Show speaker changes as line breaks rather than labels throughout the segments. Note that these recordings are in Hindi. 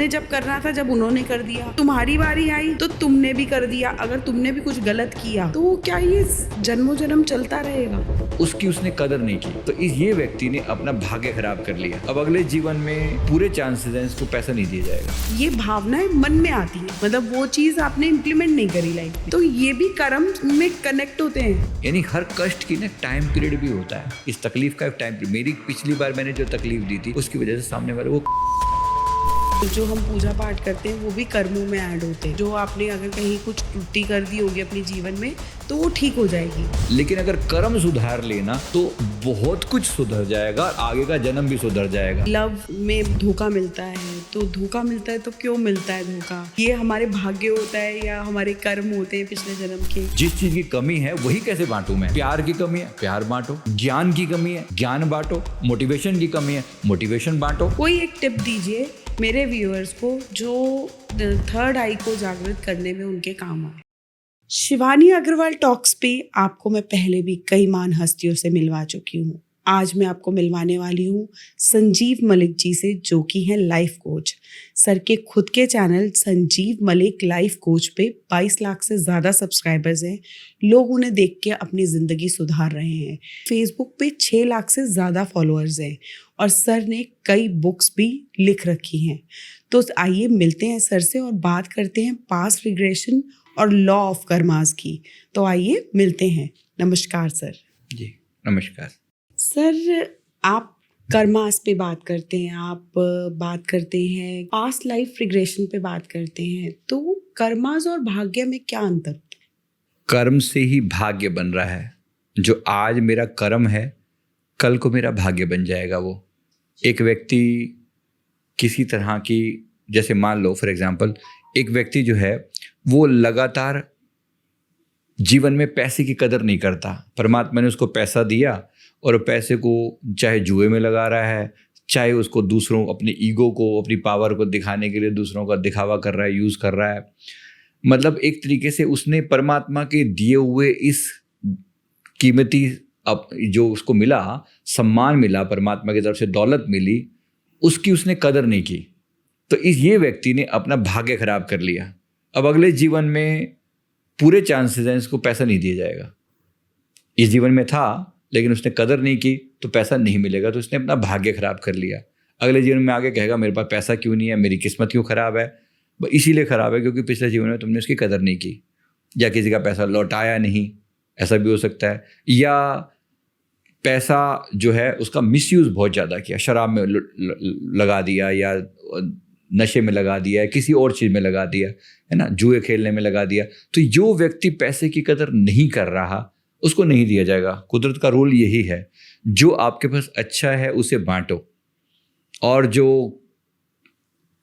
उन्होंने जब करना था, जब उन्होंने कर दिया, तुम्हारी बारी आई तो तुमने भी कर दिया। अगर तुमने भी कुछ गलत किया तो क्या ये जन्मों जन्म चलता रहेगा?
उसकी उसने कदर नहीं की, तो ये व्यक्ति ने अपना भाग्य खराब कर लिया। अब अगले जीवन में पूरे चांसेस हैं इसको पैसा नहीं दिया जाएगा।
ये भावनाएं मन में आती है, मतलब वो चीज आपने इम्प्लीमेंट नहीं करी लाइफ में, तो ये भी कर्म में कनेक्ट होते हैं।
यानी हर कष्ट की ना टाइम पीरियड भी होता है। इस तकलीफ का एक टाइम पीरियड, मेरी पिछली बार मैंने जो तकलीफ दी थी उसकी वजह से सामने वाले वो
जो हम पूजा पाठ करते हैं वो भी कर्मों में ऐड होते हैं। जो आपने अगर कहीं कुछ त्रुटि कर दी होगी अपने जीवन में तो वो ठीक हो जाएगी।
लेकिन अगर कर्म सुधार लेना तो बहुत कुछ सुधर जाएगा, आगे का जन्म भी सुधर जाएगा।
लव में धोखा मिलता है तो धोखा मिलता है तो क्यों मिलता है धोखा? ये हमारे भाग्य होता है या हमारे कर्म होते हैं पिछले जन्म के?
जिस चीज की कमी है वही कैसे बांटूं मैं? प्यार की कमी है, प्यार बांटो। ज्ञान की कमी है, ज्ञान बांटो। मोटिवेशन की कमी है, मोटिवेशन बांटो।
कोई एक टिप दीजिए मेरे व्यूअर्स को जो थर्ड आई को जागृत करने में उनके काम आए। शिवानी अग्रवाल टॉक्स पे आपको मैं पहले भी कई महान हस्तियों से मिलवा चुकी हूँ। आज मैं आपको मिलवाने वाली हूँ संजीव मलिक जी से, जो कि हैं लाइफ कोच। सर के खुद के channel Sanjeev Malik life coach पे 22 लाख से ज़्यादा सब्सक्राइबर्स हैं। लोग उन्हें देख के अपनी ज़िंदगी सुधार रहे हैं। फेसबुक पे 6 लाख से ज़्यादा फॉलोअर्स हैं और सर ने कई बुक्स भी लिख रखी हैं। तो आइए मिलते हैं सर से और बात करते हैं पास्ट रिग्रेशन और लॉ ऑफ कर्मास की। तो आइए मिलते हैं। नमस्कार सर।
जी नमस्कार
सर। आप कर्मास पे बात करते हैं, आप बात करते हैं पास्ट लाइफ रिग्रेशन पे बात करते हैं, तो कर्मास और भाग्य में क्या अंतर?
कर्म से ही भाग्य बन रहा है। जो आज मेरा कर्म है कल को मेरा भाग्य बन जाएगा। वो एक व्यक्ति किसी तरह की, जैसे मान लो फॉर एग्जांपल, एक व्यक्ति जो है वो लगातार जीवन में पैसे की कदर नहीं करता। परमात्मा ने उसको पैसा दिया और पैसे को चाहे जुए में लगा रहा है, चाहे उसको दूसरों, अपनी ईगो को, अपनी पावर को दिखाने के लिए दूसरों का दिखावा कर रहा है, यूज़ कर रहा है। मतलब एक तरीके से उसने परमात्मा के दिए हुए इस कीमती, अब जो उसको मिला, सम्मान मिला, परमात्मा की तरफ से दौलत मिली, उसकी उसने कदर नहीं की। तो ये व्यक्ति ने अपना भाग्य खराब कर लिया। अब अगले जीवन में पूरे चांसेस हैं इसको पैसा नहीं दिया जाएगा। इस जीवन में था लेकिन उसने कदर नहीं की तो पैसा नहीं मिलेगा, तो उसने अपना भाग्य खराब कर लिया। अगले जीवन में आगे कहेगा मेरे पास पैसा क्यों नहीं है, मेरी किस्मत क्यों खराब है? इसीलिए खराब है क्योंकि पिछले जीवन में तुमने उसकी कदर नहीं की, या किसी का पैसा लौटाया नहीं, ऐसा भी हो सकता है। या पैसा जो है उसका मिसयूज़ बहुत ज़्यादा किया, शराब में लगा दिया, या नशे में लगा दिया, या किसी और चीज़ में लगा दिया, है ना, जुए खेलने में लगा दिया। तो जो व्यक्ति पैसे की कदर नहीं कर रहा उसको नहीं दिया जाएगा। कुदरत का रूल यही है, जो आपके पास अच्छा है उसे बांटो, और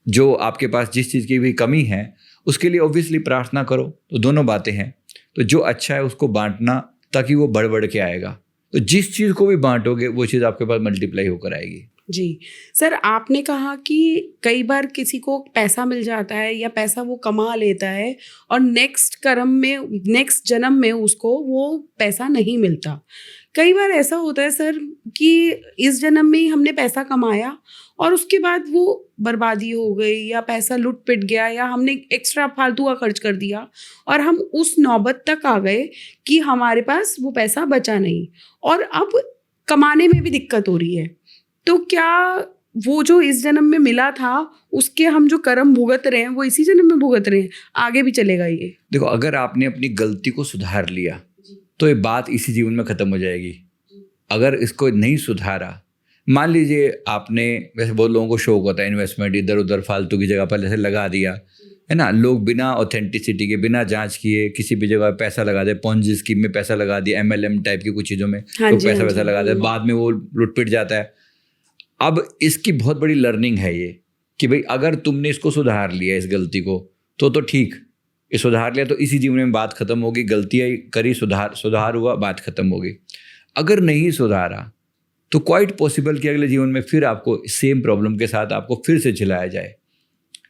जो आपके पास जिस चीज़ की भी कमी है उसके लिए ऑब्वियसली प्रार्थना करो। तो दोनों बातें हैं। तो जो अच्छा है उसको बांटना ताकि वो बढ़ बढ़ के आएगा। तो जिस चीज़ को भी बांटोगे वो चीज़ आपके पास मल्टीप्लाई होकर आएगी।
जी सर, आपने कहा कि कई बार किसी को पैसा मिल जाता है या पैसा वो कमा लेता है और नेक्स्ट जन्म में उसको वो पैसा नहीं मिलता। कई बार ऐसा होता है सर कि इस जन्म में ही हमने पैसा कमाया और उसके बाद वो बर्बादी हो गई, या पैसा लुट पिट गया, या हमने एक्स्ट्रा फालतू का खर्च कर दिया और हम उस नौबत तक आ गए कि हमारे पास वो पैसा बचा नहीं और अब कमाने में भी दिक्कत हो रही है। तो क्या वो जो इस जन्म में मिला था उसके हम जो कर्म भुगत रहे हैं वो इसी जन्म में भुगत रहे हैं, आगे भी चलेगा ये? देखो,
अगर आपने अपनी गलती को सुधार लिया तो ये बात इसी जीवन में ख़त्म हो जाएगी। अगर इसको नहीं सुधारा, मान लीजिए आपने, वैसे बहुत लोगों को शौक होता है इन्वेस्टमेंट, इधर उधर फालतू की जगह पर जैसे लगा दिया, है ना। लोग बिना ऑथेंटिसिटी के, बिना जांच किए किसी भी जगह पैसा लगा दे, पॉन्जी स्कीम में पैसा लगा दिया, MLM टाइप की कुछ चीज़ों में तो पैसा लगा दे, बाद में वो लुट पिट जाता है। अब इसकी बहुत बड़ी लर्निंग है ये कि भाई अगर तुमने इसको सुधार लिया, इस गलती को, तो ठीक, ये सुधार लिया तो इसी जीवन में बात खत्म होगी। गलतियाँ करी, सुधार हुआ, बात खत्म होगी। अगर नहीं सुधारा तो क्वाइट पॉसिबल कि अगले जीवन में फिर आपको सेम प्रॉब्लम के साथ आपको फिर से चिल्लाया जाए।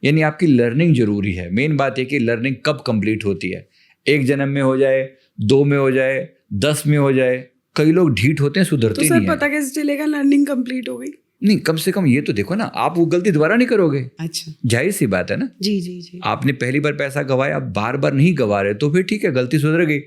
यानी आपकी लर्निंग जरूरी है। मेन बात है कि लर्निंग कब कंप्लीट होती है, एक जन्म में हो जाए, 2 में हो जाए, 10 में हो जाए। कई लोग ढीठ होते हैं, सुधरते नहीं है।
तो सर पता कैसे चलेगा लर्निंग कंप्लीट हो गई?
नहीं, कम से कम ये तो देखो ना, आप वो गलती दोबारा नहीं करोगे।
अच्छा,
जाहिर सी बात है ना।
जी जी जी।
आपने पहली बार पैसा गवाया, आप बार बार नहीं गवा रहे, तो फिर ठीक है, गलती सुधर गई।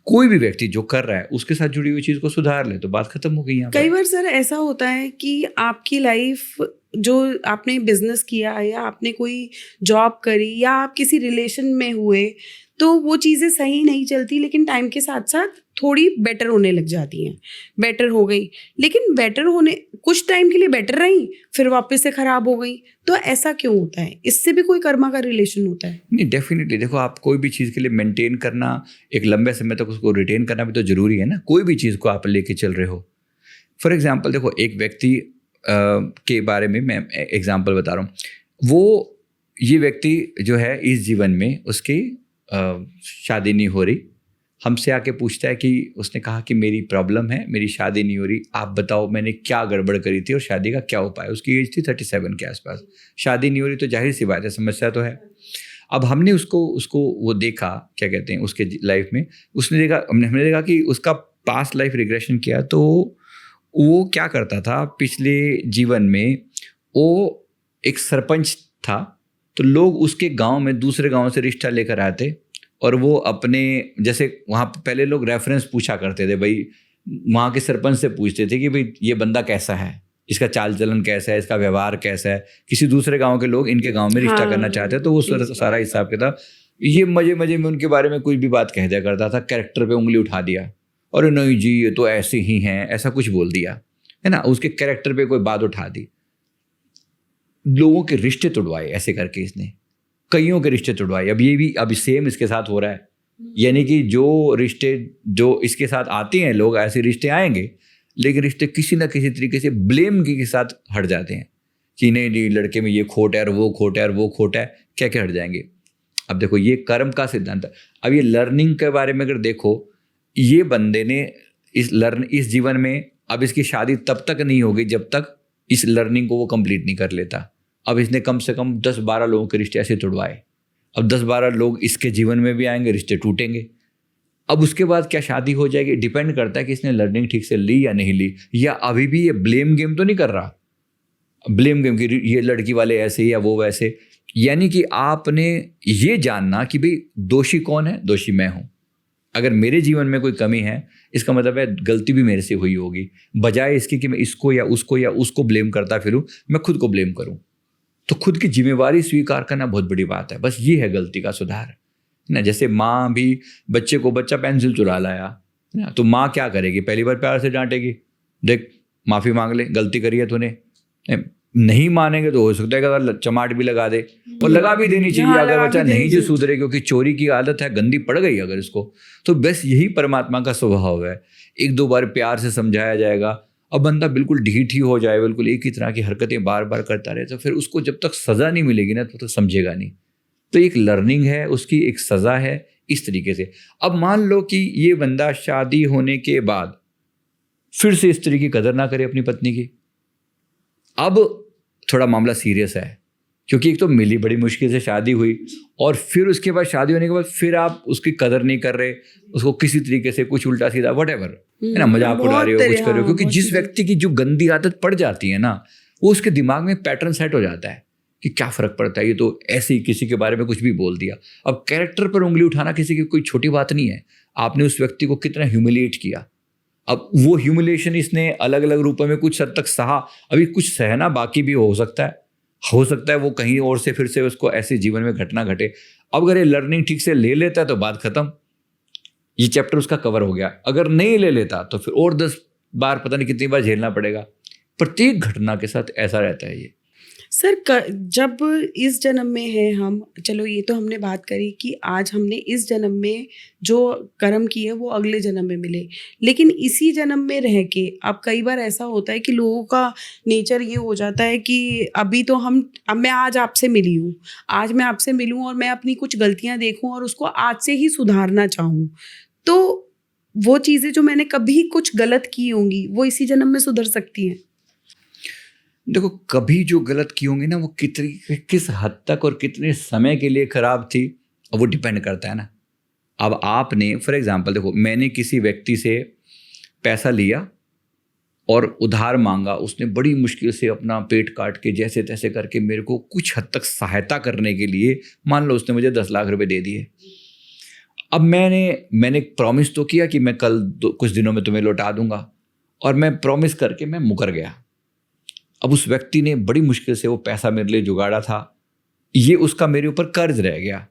कोई भी व्यक्ति जो कर रहा है उसके साथ जुड़ी हुई चीज को सुधार ले तो बात खत्म हो गई यहाँ
कई
पर।
बार सर ऐसा होता है कि आपकी लाइफ, जो आपने बिजनेस किया या आपने कोई जॉब करी या आप किसी रिलेशन में हुए, तो वो चीज़ें सही नहीं चलती, लेकिन टाइम के साथ साथ थोड़ी बेटर होने लग जाती हैं। बेटर हो गई, लेकिन बेटर होने कुछ टाइम के लिए बेटर रही, फिर वापस से खराब हो गई। तो ऐसा क्यों होता है? इससे भी कोई कर्मा का रिलेशन होता है?
नहीं, डेफिनेटली देखो, आप कोई भी चीज़ के लिए मेंटेन करना, एक लंबे समय तक उसको रिटेन करना भी तो जरूरी है ना। कोई भी चीज़ को आप लेके चल रहे हो, फॉर एग्जाम्पल देखो, एक व्यक्ति के बारे में मैं एग्जाम्पल बता रहा हूँ। वो ये व्यक्ति जो है, इस जीवन में उसकी शादी नहीं हो रही, हमसे आके पूछता है कि उसने कहा कि मेरी प्रॉब्लम है, मेरी शादी नहीं हो रही, आप बताओ मैंने क्या गड़बड़ करी थी और शादी का क्या उपाय। उसकी एज थी 37 के आसपास, शादी नहीं हो रही, तो जाहिर सी बात है समस्या तो है। अब हमने उसको वो देखा, क्या कहते हैं, उसके लाइफ में हमने देखा कि उसका पास्ट लाइफ रिग्रेशन किया। तो वो क्या करता था पिछले जीवन में, वो एक सरपंच था। तो लोग उसके गांव में दूसरे गांव से रिश्ता लेकर आते और वो अपने, जैसे वहाँ पहले लोग रेफरेंस पूछा करते थे, भाई वहाँ के सरपंच से पूछते थे कि भाई ये बंदा कैसा है, इसका चाल चलन कैसा है, इसका व्यवहार कैसा है। किसी दूसरे गांव के लोग इनके गांव में रिश्ता करना चाहते हैं, तो वो सारा हिसाब किताब, ये मजे मजे में उनके बारे में कुछ भी बात कह दिया करता था, कैरेक्टर पे उंगली उठा दिया, और नहीं जी ये तो ऐसे ही हैं, ऐसा कुछ बोल दिया है ना, उसके कैरेक्टर पे कोई बात उठा दी, लोगों के रिश्ते तोड़वाए ऐसे करके इसने, कईयों के रिश्ते तोड़वाए। अब ये भी अब सेम इसके साथ हो रहा है, यानी कि जो रिश्ते जो इसके साथ आते हैं, लोग ऐसे रिश्ते आएंगे, लेकिन रिश्ते किसी ना किसी तरीके से ब्लेम के साथ हट जाते हैं कि नहीं नहीं लड़के में ये खोट है और वो खोट है और वो खोट है, क्या क्या हट जाएंगे। अब देखो, ये कर्म का सिद्धांत है। अब ये लर्निंग के बारे में अगर देखो, ये बंदे ने इस जीवन में, अब इसकी शादी तब तक नहीं होगी जब तक इस लर्निंग को वो कंप्लीट नहीं कर लेता। अब इसने कम से कम 10-12 लोगों के रिश्ते ऐसे तोड़वाए। अब 10-12 लोग इसके जीवन में भी आएंगे, रिश्ते टूटेंगे। अब उसके बाद क्या शादी हो जाएगी, डिपेंड करता है कि इसने लर्निंग ठीक से ली या नहीं ली, या अभी भी ये ब्लेम गेम तो नहीं कर रहा, ब्लेम गेम कि ये लड़की वाले ऐसे या वो वैसे। यानी कि आपने ये जानना कि भाई दोषी कौन है, दोषी मैं हूं। अगर मेरे जीवन में कोई कमी है, इसका मतलब है गलती भी मेरे से हुई होगी, बजाय इसके कि मैं इसको या उसको ब्लेम करता फिरूं, मैं खुद को ब्लेम करूं। तो खुद की जिम्मेवारी स्वीकार करना बहुत बड़ी बात है। बस ये है गलती का सुधार ना। जैसे माँ भी बच्चा पेंसिल चुरा लाया ना, तो माँ क्या करेगी, पहली बार प्यार से डांटेगी, देख माफ़ी मांग ले, गलती करी है तूने। नहीं मानेंगे तो हो सकता है कि चमाट भी लगा दे, और लगा भी देनी चाहिए अगर बच्चा नहीं जो सुधरे, क्योंकि चोरी की आदत है, गंदी पड़ गई अगर इसको। तो बस यही परमात्मा का स्वभाव है, 1-2 बार प्यार से समझाया जाएगा। अब बंदा बिल्कुल ढीठ ही हो जाए, बिल्कुल एक ही तरह की हरकतें बार बार करता रहे, तो फिर उसको जब तक सज़ा नहीं मिलेगी ना तो समझेगा नहीं। तो एक लर्निंग है, उसकी एक सज़ा है इस तरीके से। अब मान लो कि ये बंदा शादी होने के बाद फिर से इस तरीके की कदर ना करे अपनी पत्नी की, अब थोड़ा मामला सीरियस है, क्योंकि एक तो मिली बड़ी मुश्किल से शादी हुई, और फिर उसके बाद शादी होने के बाद फिर आप उसकी कदर नहीं कर रहे, उसको किसी तरीके से कुछ उल्टा सीधा व्हाटएवर है ना, मजाक उड़ा रहे हो, कुछ कर रहे हो, क्योंकि जिस व्यक्ति की जो गंदी आदत पड़ जाती है ना, वो उसके दिमाग में पैटर्न सेट हो जाता है कि क्या फर्क पड़ता है, ये तो ऐसे ही किसी के बारे में कुछ भी बोल दिया। अब कैरेक्टर पर उंगली उठाना किसी की कोई छोटी बात नहीं है, आपने उस व्यक्ति को कितना ह्यूमिलिएट किया। अब वो ह्यूमिलेशन इसने अलग अलग रूपों में कुछ हद तक सहा, अभी कुछ सहना बाकी भी हो सकता है वो कहीं और से फिर से उसको ऐसे जीवन में घटना घटे। अब अगर ये लर्निंग ठीक से ले लेता है तो बात खत्म, ये चैप्टर उसका कवर हो गया। अगर नहीं ले लेता तो फिर और 10 बार पता नहीं कितनी बार झेलना पड़ेगा। प्रत्येक घटना के साथ ऐसा रहता है ये।
सर जब इस जन्म में है हम, चलो ये तो हमने बात करी कि आज हमने इस जन्म में जो कर्म किए वो अगले जन्म में मिले, लेकिन इसी जन्म में रह के अब कई बार ऐसा होता है कि लोगों का नेचर ये हो जाता है कि अभी तो अब मैं आज आपसे मिली हूँ, आज मैं आपसे मिलूँ और मैं अपनी कुछ गलतियाँ देखूँ और उसको आज से ही सुधारना चाहूँ, तो वो चीज़ें जो मैंने कभी कुछ गलत की होंगी वो इसी जन्म में सुधर सकती हैं।
देखो, कभी जो गलत की होंगी ना, वो किस हद तक और कितने समय के लिए खराब थी, वो डिपेंड करता है ना। अब आपने फॉर एग्जांपल देखो, मैंने किसी व्यक्ति से पैसा लिया और उधार मांगा। उसने बड़ी मुश्किल से अपना पेट काट के जैसे तैसे करके मेरे को कुछ हद तक सहायता करने के लिए, मान लो उसने मुझे 10 लाख रुपए दे दिए। अब मैंने प्रॉमिस तो किया कि मैं कल कुछ दिनों में तुम्हें लौटा दूंगा, और मैं प्रॉमिस करके मैं मुकर गया। अब उस व्यक्ति ने बड़ी मुश्किल से वो पैसा मेरे लिए जुगाड़ा था, ये उसका मेरे ऊपर कर्ज रह गया।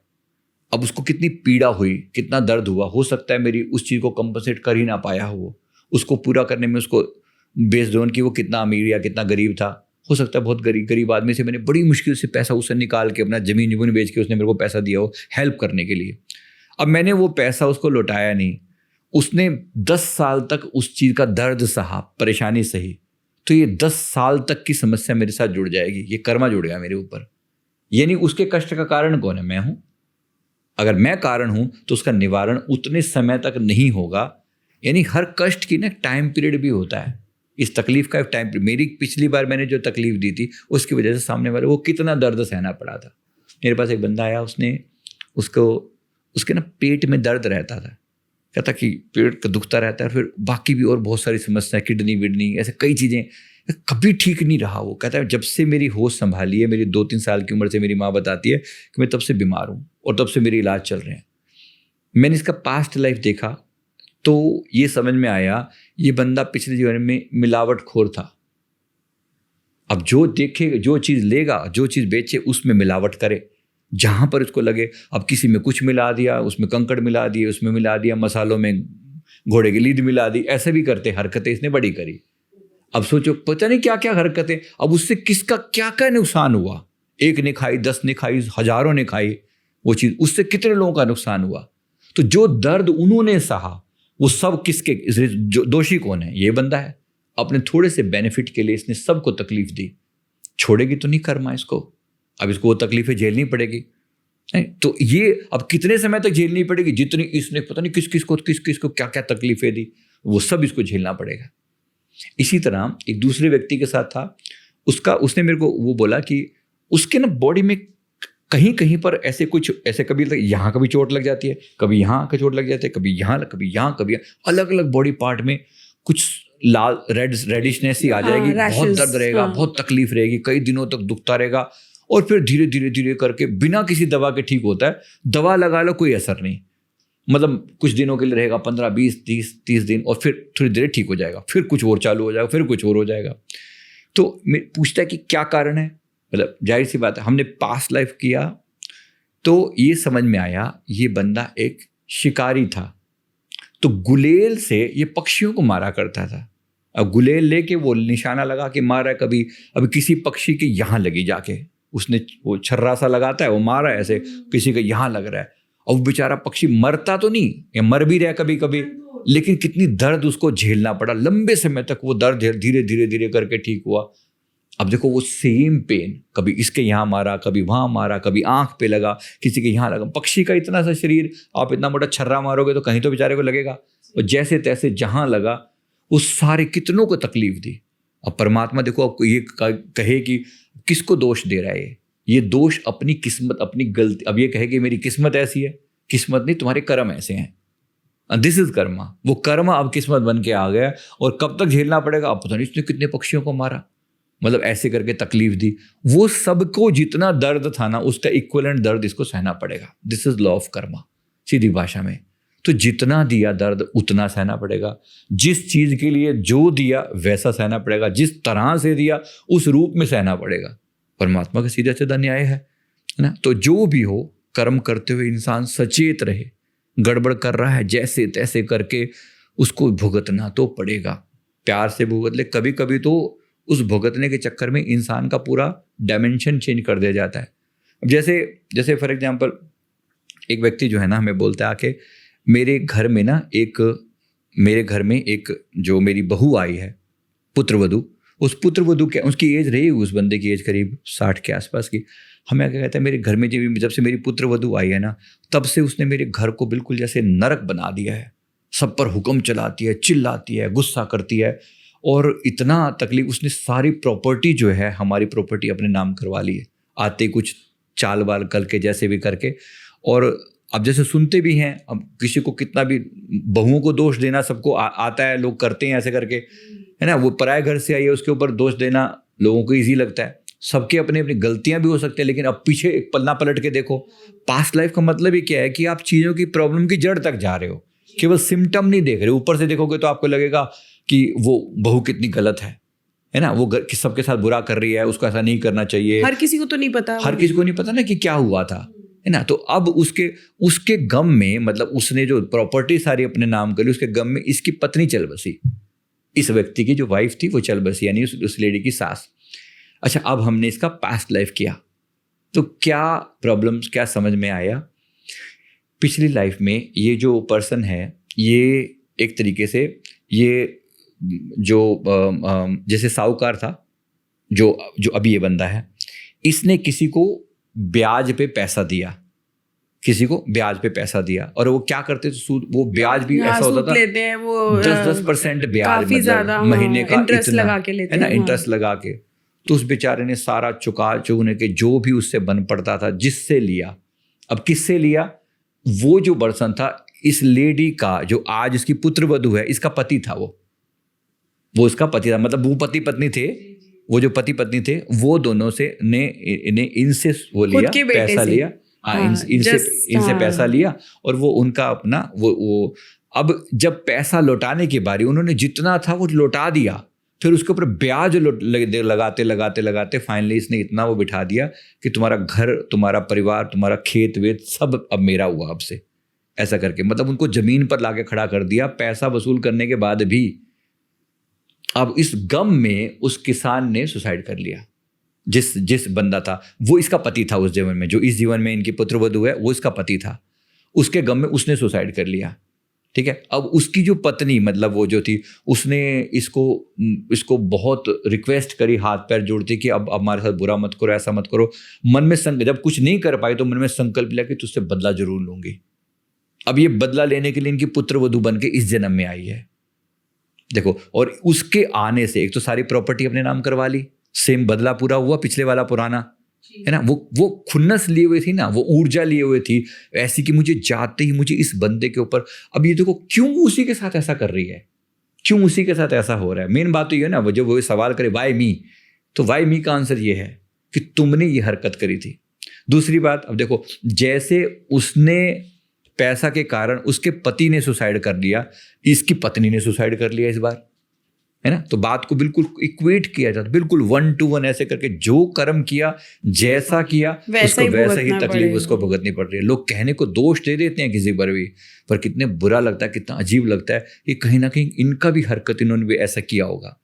अब उसको कितनी पीड़ा हुई, कितना दर्द हुआ, हो सकता है मेरी उस चीज़ को कंपनसेट कर ही ना पाया हो, उसको पूरा करने में उसको बेस्ड ऑन कि वो कितना अमीर या कितना गरीब था, हो सकता है बहुत गरीब आदमी से मैंने बड़ी मुश्किल से पैसा उससे निकाल के, अपना ज़मीन बेच के उसने मेरे को पैसा दिया हो हेल्प करने के लिए। अब मैंने वो पैसा उसको लौटाया नहीं, उसने 10 साल तक उस चीज़ का दर्द सहा, परेशानी सही, तो ये 10 साल तक की समस्या मेरे साथ जुड़ जाएगी। ये कर्मा जुड़ गया मेरे ऊपर। यानी उसके कष्ट का कारण कौन है? मैं हूँ। अगर मैं कारण हूँ तो उसका निवारण उतने समय तक नहीं होगा। यानी हर कष्ट की ना टाइम पीरियड भी होता है, इस तकलीफ का एक टाइम पीरियड। मेरी पिछली बार मैंने जो तकलीफ दी थी उसकी वजह से सामने वाले वो कितना दर्द सहना पड़ा था। मेरे पास एक बंदा आया, उसके ना पेट में दर्द रहता था, कहता कि पेट का दुखता रहता है, फिर बाकी भी और बहुत सारी समस्याएं, किडनी विडनी, ऐसे कई चीज़ें, कभी ठीक नहीं रहा वो। कहता है जब से मेरी होश संभाली है, मेरी 2-3 साल की उम्र से मेरी माँ बताती है कि मैं तब से बीमार हूँ और तब से मेरे इलाज चल रहे हैं। मैंने इसका पास्ट लाइफ देखा तो ये समझ में आया ये बंदा पिछले जीवन में मिलावटखोर था। अब जो देखे, जो चीज़ लेगा, जो चीज़ बेचे, उसमें मिलावट करे, जहाँ पर इसको लगे। अब किसी में कुछ मिला दिया, उसमें कंकड़ मिला दिए, उसमें मिला दिया, मसालों में घोड़े की लीद मिला दी, ऐसे भी करते हरकतें इसने बड़ी करी। अब सोचो पता नहीं क्या क्या हरकतें। अब उससे किसका क्या क्या नुकसान हुआ, एक ने खाई, 10 ने खाई, हजारों ने खाई वो चीज़, उससे कितने लोगों का नुकसान हुआ। तो जो दर्द उन्होंने सहा वो सब किसके, जो दोषी कौन है? ये बंदा है। अपने थोड़े से बेनिफिट के लिए इसने सबको तकलीफ दी। छोड़ेगी तो नहीं कर्मा इसको, अब इसको वो तकलीफें झेलनी पड़ेगी। तो ये अब कितने समय तक झेलनी पड़ेगी? जितनी इसने पता नहीं किस किस को क्या क्या तकलीफें दी, वो सब इसको झेलना पड़ेगा। इसी तरह एक दूसरे व्यक्ति के साथ था, उसने मेरे को वो बोला कि उसके ना बॉडी में कहीं कहीं पर ऐसे कुछ, ऐसे कभी यहाँ कभी चोट लग जाती है, कभी यहाँ का चोट लग जाती है, कभी यहाँ, कभी अलग अलग बॉडी पार्ट में कुछ लाल रेडिशनेस ही आ जाएगी। बहुत दर्द रहेगा, बहुत तकलीफ रहेगी, कई दिनों तक दुखता रहेगा, और फिर धीरे धीरे धीरे करके बिना किसी दवा के ठीक होता है। दवा लगा लो कोई असर नहीं, मतलब कुछ दिनों के लिए रहेगा, 15, 20, 30 दिन, और फिर थोड़ी देर ठीक हो जाएगा, फिर कुछ और चालू हो जाएगा, फिर कुछ और हो जाएगा। तो मैं पूछता है कि क्या कारण है? मतलब जाहिर सी बात है, हमने पास्ट लाइफ किया तो ये समझ में आया ये बंदा एक शिकारी था। तो गुलेल से ये पक्षियों को मारा करता था। अब गुलेल लेके वो निशाना लगा के मारा, कभी अभी किसी पक्षी के यहाँ लगी जाके, उसने वो छर्रा सा लगाता है, वो मारा ऐसे, किसी के यहाँ लग रहा है, और वो बेचारा पक्षी मरता तो नहीं, या मर भी रहा कभी कभी, लेकिन कितनी दर्द उसको झेलना पड़ा, लंबे समय तक वो दर्द धीरे धीरे धीरे करके ठीक हुआ। अब देखो वो सेम पेन, कभी इसके यहाँ मारा, कभी वहाँ मारा, कभी आंख पे लगा, किसी के यहाँ लगा। पक्षी का इतना सा शरीर, आप इतना मोटा छर्रा मारोगे तो कहीं तो बेचारे को लगेगा, और जैसे तैसे जहाँ लगा वो सारे कितनों को तकलीफ दी। अब परमात्मा देखो आपको ये कहे कि किसको दोष दे रहा है, ये दोष अपनी किस्मत, अपनी गलती। अब ये कहे कि मेरी किस्मत ऐसी है, किस्मत नहीं, तुम्हारे कर्म ऐसे हैं, दिस इज कर्मा। वो कर्मा अब किस्मत बन के आ गया, और कब तक झेलना पड़ेगा आप पता नहीं। इसने कितने पक्षियों को मारा, मतलब ऐसे करके तकलीफ दी, वो सबको जितना दर्द था ना उसका इक्विवेलेंट दर्द इसको सहना पड़ेगा। This is law of karma, सीधी भाषा में। तो जितना दिया दर्द उतना सहना पड़ेगा, जिस चीज के लिए जो दिया वैसा सहना पड़ेगा, जिस तरह से दिया उस रूप में सहना पड़ेगा। परमात्मा का सीधा सीधा न्याय है ना। तो जो भी हो, कर्म करते हुए इंसान सचेत रहे, गड़बड़ कर रहा है जैसे तैसे करके उसको भुगतना तो पड़ेगा, प्यार से भुगत ले। कभी कभी तो उस भुगतने के चक्कर में इंसान का पूरा डायमेंशन चेंज कर दिया जाता है। जैसे फॉर एग्जांपल एक व्यक्ति जो है ना हमें बोलता है आके, मेरे घर में एक जो मेरी बहू आई है, पुत्रवधू, उस पुत्रवधू के उसकी एज रही, उस बंदे की एज करीब 60 के आसपास की। हमें क्या कहता है, मेरे घर में जब से मेरी पुत्रवधू आई है ना, तब से उसने मेरे घर को बिल्कुल जैसे नरक बना दिया है। सब पर हुक्म चलाती है, चिल्लाती है, गुस्सा करती है, और इतना तकलीफ। उसने सारी प्रॉपर्टी जो है, हमारी प्रॉपर्टी अपने नाम करवा ली है, आते कुछ चाल बाल करके, जैसे भी करके। और अब जैसे सुनते भी हैं, अब किसी को कितना भी बहुओं को दोष देना सबको आता है, लोग करते हैं ऐसे करके, है ना। वो पराये घर से आई है, उसके ऊपर दोष देना लोगों को ईजी लगता है। सबके अपने अपनी गलतियां भी हो सकती है, लेकिन अब पीछे एक पन्ना पलट के देखो। पास्ट लाइफ का मतलब ही क्या है कि आप चीज़ों की प्रॉब्लम की जड़ तक जा रहे हो, केवल सिम्टम नहीं देख रहे। ऊपर से देखोगे तो आपको लगेगा कि वो बहू कितनी गलत है ना, वो सबके साथ बुरा कर रही है, उसको ऐसा नहीं करना चाहिए।
हर किसी को तो नहीं पता,
हर किसी को नहीं पता ना कि क्या हुआ था, है ना। तो अब उसके गम में, मतलब उसने जो प्रॉपर्टी सारी अपने नाम कर ली, उसके गम में इसकी पत्नी चल बसी, इस व्यक्ति की जो वाइफ थी वो चल बसी, यानी उस लेडी की सास। अच्छा, अब हमने इसका पास्ट लाइफ किया तो क्या प्रॉब्लम्स, क्या समझ में आया। पिछली लाइफ में ये जो पर्सन है, ये एक तरीके से ये जो जैसे साहूकार था, जो अभी ये बंदा है, इसने किसी को ब्याज पे पैसा दिया, किसी को ब्याज पे पैसा दिया। और वो क्या करते थे, सूद, वो ब्याज भी ऐसा होता था,
लेते हैं वो
10% ब्याज,
काफी
मतलब
ज्यादा
महीने का
इंटरेस्ट
इतना,
लगा के लेते
है ना,
हैं,
इंटरेस्ट लगा के। तो उस बेचारे ने सारा चुकने के जो भी उससे बन पड़ता था, जिससे लिया। अब किससे लिया? वो जो पर्सन था, इस लेडी का जो आज इसकी पुत्र वधू है, इसका पति था, वो इसका पति था। मतलब वो पति पत्नी थे, वो जो पति पत्नी थे, वो दोनों से ने इनसे वो लिया, पैसा लिया, इनसे पैसा लिया। और वो उनका अपना वो अब जब पैसा लौटाने की बारी, उन्होंने जितना था वो लौटा दिया, फिर उसके ऊपर ब्याज लगाते लगाते लगाते फाइनली इसने इतना वो बिठा दिया कि तुम्हारा घर, तुम्हारा परिवार, तुम्हारा खेत वेत सब अब मेरा हुआ अब से, ऐसा करके। मतलब उनको जमीन पर लाके खड़ा कर दिया, पैसा वसूल करने के बाद भी। अब इस गम में उस किसान ने सुसाइड कर लिया। जिस बंदा था वो इसका पति था उस जीवन में, जो इस जीवन में इनकी पुत्रवधू है वो इसका पति था। उसके गम में उसने सुसाइड कर लिया, ठीक है। अब उसकी जो पत्नी, मतलब वो जो थी, उसने इसको बहुत रिक्वेस्ट करी, हाथ पैर जोड़ती कि अब हमारे साथ बुरा मत करो, ऐसा मत करो। मन में जब कुछ नहीं कर पाई तो मन में संकल्प लिया कि तुझसे बदला जरूर लूंगी। अब ये बदला लेने के लिए इनकी पुत्रवधू बन के इस जन्म में आई है, देखो। और उसके आने से एक तो सारी प्रॉपर्टी अपने नाम करवा ली, सेम बदला पूरा हुआ, पिछले वाला पुराना, है ना। वो खुन्नस लिए हुए थी ना, वो ऊर्जा लिए हुए थी ऐसी कि मुझे जाते ही मुझे इस बंदे के ऊपर, अब ये देखो क्यों उसी के साथ ऐसा कर रही है, क्यों उसी के साथ ऐसा हो रहा है। मेन बात तो ये है ना, वो जब वो सवाल करे वाई मी, तो वाई मी का आंसर ये है कि तुमने ये हरकत करी थी। दूसरी बात, अब देखो, जैसे उसने पैसा के कारण उसके पति ने सुसाइड कर लिया, इसकी पत्नी ने सुसाइड कर लिया इस बार, है ना। तो बात को बिल्कुल इक्वेट किया जाता, बिल्कुल 1 to 1 ऐसे करके, जो कर्म किया, जैसा किया, उसको वैसा ही तकलीफ उसको भुगतनी पड़ रही है। लोग कहने को दोष दे देते हैं किसी पर भी, पर कितने बुरा लगता है, कितना अजीब लगता है कि कहीं ना कहीं इनका भी हरकत, इन्होंने भी ऐसा किया होगा।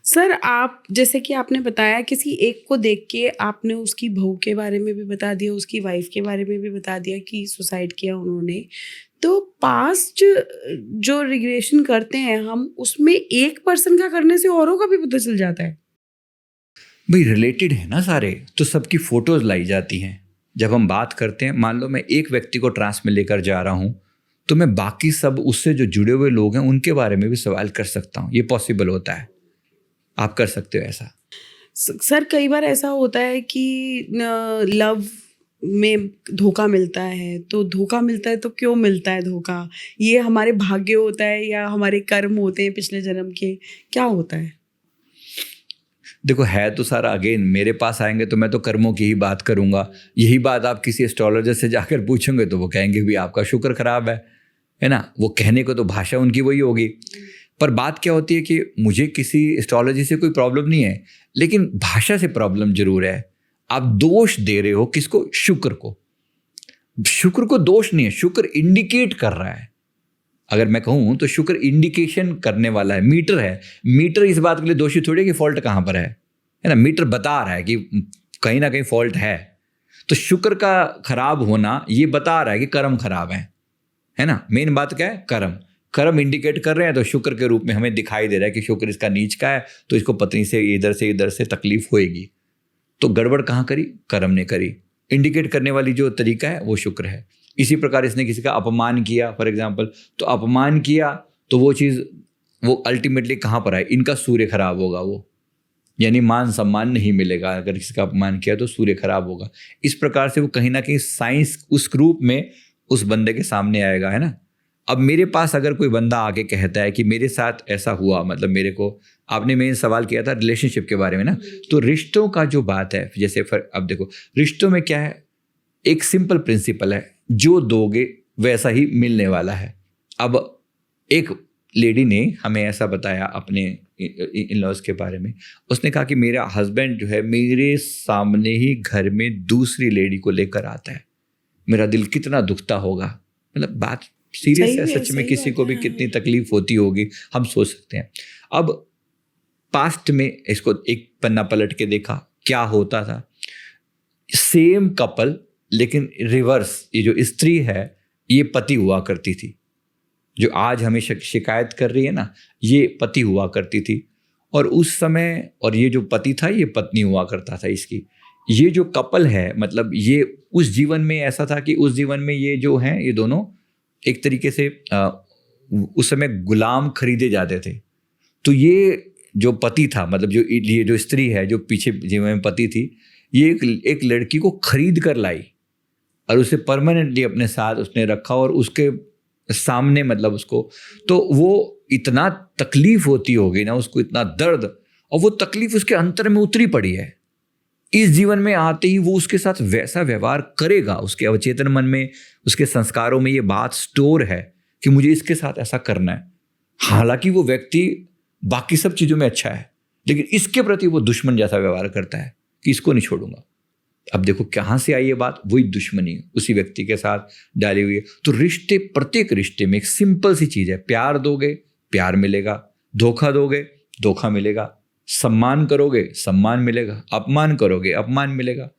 सर, आप जैसे कि आपने बताया, किसी एक को देख के आपने उसकी बहू के बारे में भी बता दिया, उसकी वाइफ के बारे में भी बता दिया कि सुसाइड किया उन्होंने। तो पास्ट जो रिग्रेशन करते हैं हम, उसमें एक पर्सन का करने से औरों का भी पता चल जाता है।
भाई रिलेटेड है ना सारे, तो सबकी फोटोज लाई जाती हैं। जब हम बात करते हैं, मान लो मैं एक व्यक्ति को ट्रांस में लेकर जा रहा हूँ, तो मैं बाकी सब उससे जो जुड़े हुए लोग हैं उनके बारे में भी सवाल कर सकता हूँ। ये पॉसिबल होता है, आप कर सकते हो ऐसा।
सर, कई बार ऐसा होता है कि लव में धोखा मिलता है, तो धोखा मिलता है तो क्यों मिलता है धोखा? ये हमारे भाग्य होता है या हमारे कर्म होते हैं पिछले जन्म के, क्या होता है?
देखो, है तो सारा, अगेन मेरे पास आएंगे तो मैं तो कर्मों की ही बात करूंगा। यही बात आप किसी एस्ट्रोलॉजर से जाकर पूछेंगे तो वो कहेंगे भी आपका शुक्र खराब है ना। वो कहने को तो भाषा उनकी वही होगी, पर बात क्या होती है कि मुझे किसी एस्ट्रोलॉजी से कोई प्रॉब्लम नहीं है, लेकिन भाषा से प्रॉब्लम जरूर है। आप दोष दे रहे हो किसको? शुक्र को। शुक्र को दोष नहीं है, शुक्र इंडिकेट कर रहा है। अगर मैं कहूं तो शुक्र इंडिकेशन करने वाला है, मीटर है। मीटर इस बात के लिए दोषी थोड़ी है कि फॉल्ट कहां पर है ना। मीटर बता रहा है कि कहीं ना कहीं फॉल्ट है। तो शुक्र का खराब होना ये बता रहा है कि कर्म खराब है ना। मेन बात क्या है? कर्म इंडिकेट कर रहे हैं, तो शुक्र के रूप में हमें दिखाई दे रहा है कि शुक्र इसका नीच का है, तो इसको पत्नी से इधर से तकलीफ होएगी। तो गड़बड़ कहाँ करी? कर्म ने करी। इंडिकेट करने वाली जो तरीका है वो शुक्र है। इसी प्रकार इसने किसी का अपमान किया, फॉर एग्जाम्पल, तो अपमान किया तो वो चीज़ वो अल्टीमेटली कहाँ पर आए? इनका सूर्य खराब होगा, वो यानी मान सम्मान नहीं मिलेगा। अगर किसी का अपमान किया तो सूर्य खराब होगा। इस प्रकार से वो कहीं ना कहीं साइंस उस रूप में उस बंदे के सामने आएगा, है ना। अब मेरे पास अगर कोई बंदा आके कहता है कि मेरे साथ ऐसा हुआ, मतलब मेरे को, आपने मेन सवाल किया था रिलेशनशिप के बारे में ना, तो रिश्तों का जो बात है, जैसे अब देखो रिश्तों में क्या है, एक सिंपल प्रिंसिपल है, जो दोगे वैसा ही मिलने वाला है। अब एक लेडी ने हमें ऐसा बताया अपने इन लॉज के बारे में, उसने कहा कि मेरा हस्बैंड जो है मेरे सामने ही घर में दूसरी लेडी को लेकर आता है, मेरा दिल कितना दुखता होगा। मतलब बात सीरियस है, सच में किसी को भी कितनी तकलीफ होती होगी हम सोच सकते हैं। अब पास्ट में इसको एक पन्ना पलट के देखा, क्या होता था, सेम कपल लेकिन रिवर्स, ये जो स्त्री है ये पति हुआ करती थी, जो आज हमें शिकायत कर रही है ना, ये पति हुआ करती थी। और उस समय, और ये जो पति था ये पत्नी हुआ करता था इसकी। ये जो कपल है, मतलब ये उस जीवन में ऐसा था कि उस जीवन में ये जो हैं ये दोनों एक तरीके से उस समय गुलाम खरीदे जाते थे। तो ये जो पति था, मतलब जो ये जो स्त्री है जो पीछे जीवन में पति थी, ये एक लड़की को खरीद कर लाई और उसे परमानेंटली अपने साथ उसने रखा और उसके सामने, मतलब उसको, तो वो इतना तकलीफ होती होगी ना उसको, इतना दर्द, और वो तकलीफ उसके अंतर में उतरी पड़ी है। इस जीवन में आते ही वो उसके साथ वैसा व्यवहार करेगा, उसके अवचेतन मन में, उसके संस्कारों में ये बात स्टोर है कि मुझे इसके साथ ऐसा करना है। हालांकि वो व्यक्ति बाकी सब चीज़ों में अच्छा है, लेकिन इसके प्रति वो दुश्मन जैसा व्यवहार करता है कि इसको नहीं छोड़ूंगा। अब देखो कहाँ से आई ये बात, वही दुश्मनी उसी व्यक्ति के साथ डाली हुई है। तो रिश्ते, प्रत्येक रिश्ते में एक सिंपल सी चीज़ है, प्यार दोगे प्यार मिलेगा, धोखा दोगे धोखा मिलेगा, सम्मान करोगे सम्मान मिलेगा, अपमान करोगे अपमान मिलेगा।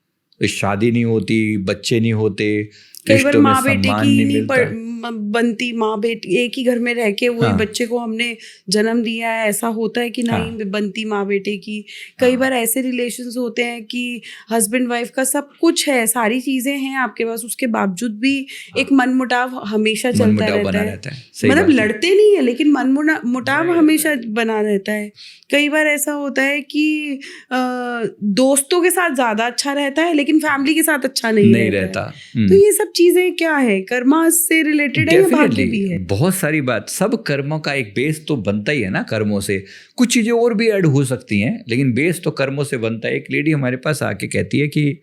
तो शादी नहीं होती, बच्चे नहीं होते,
कई बार
रिश्तों में
माँ बेटे
सम्मान
की
नहीं
नहीं
मिलता।
बनती, माँ बेटी एक ही घर में रह के वही
हाँ।
बच्चे को हमने जन्म दिया है, ऐसा होता है कि नहीं
हाँ।
बनती माँ बेटे की। कई बार ऐसे रिलेशंस होते हैं कि हस्बैंड वाइफ का सब कुछ है, सारी चीजें हैं आपके पास, उसके बावजूद भी एक मनमुटाव हमेशा चलता
मनमुटाव
रहता
बना
है।
रहता है, सही
मतलब
बात है।
लड़ते नहीं है लेकिन मनमुटाव हमेशा बना रहता है। कई बार ऐसा होता है कि दोस्तों के साथ ज्यादा अच्छा रहता है लेकिन फैमिली के साथ अच्छा नहीं रहता है। तो ये सब चीजें क्या है, कर्मा से रिलेटेड है या भाग्य भी है?
बहुत सारी बात, सब कर्मों का एक बेस तो बनता ही है ना। कर्मों से कुछ चीजें और भी ऐड हो सकती हैं, लेकिन बेस तो कर्मों से बनता है। एक लेडी हमारे पास आके कहती है कि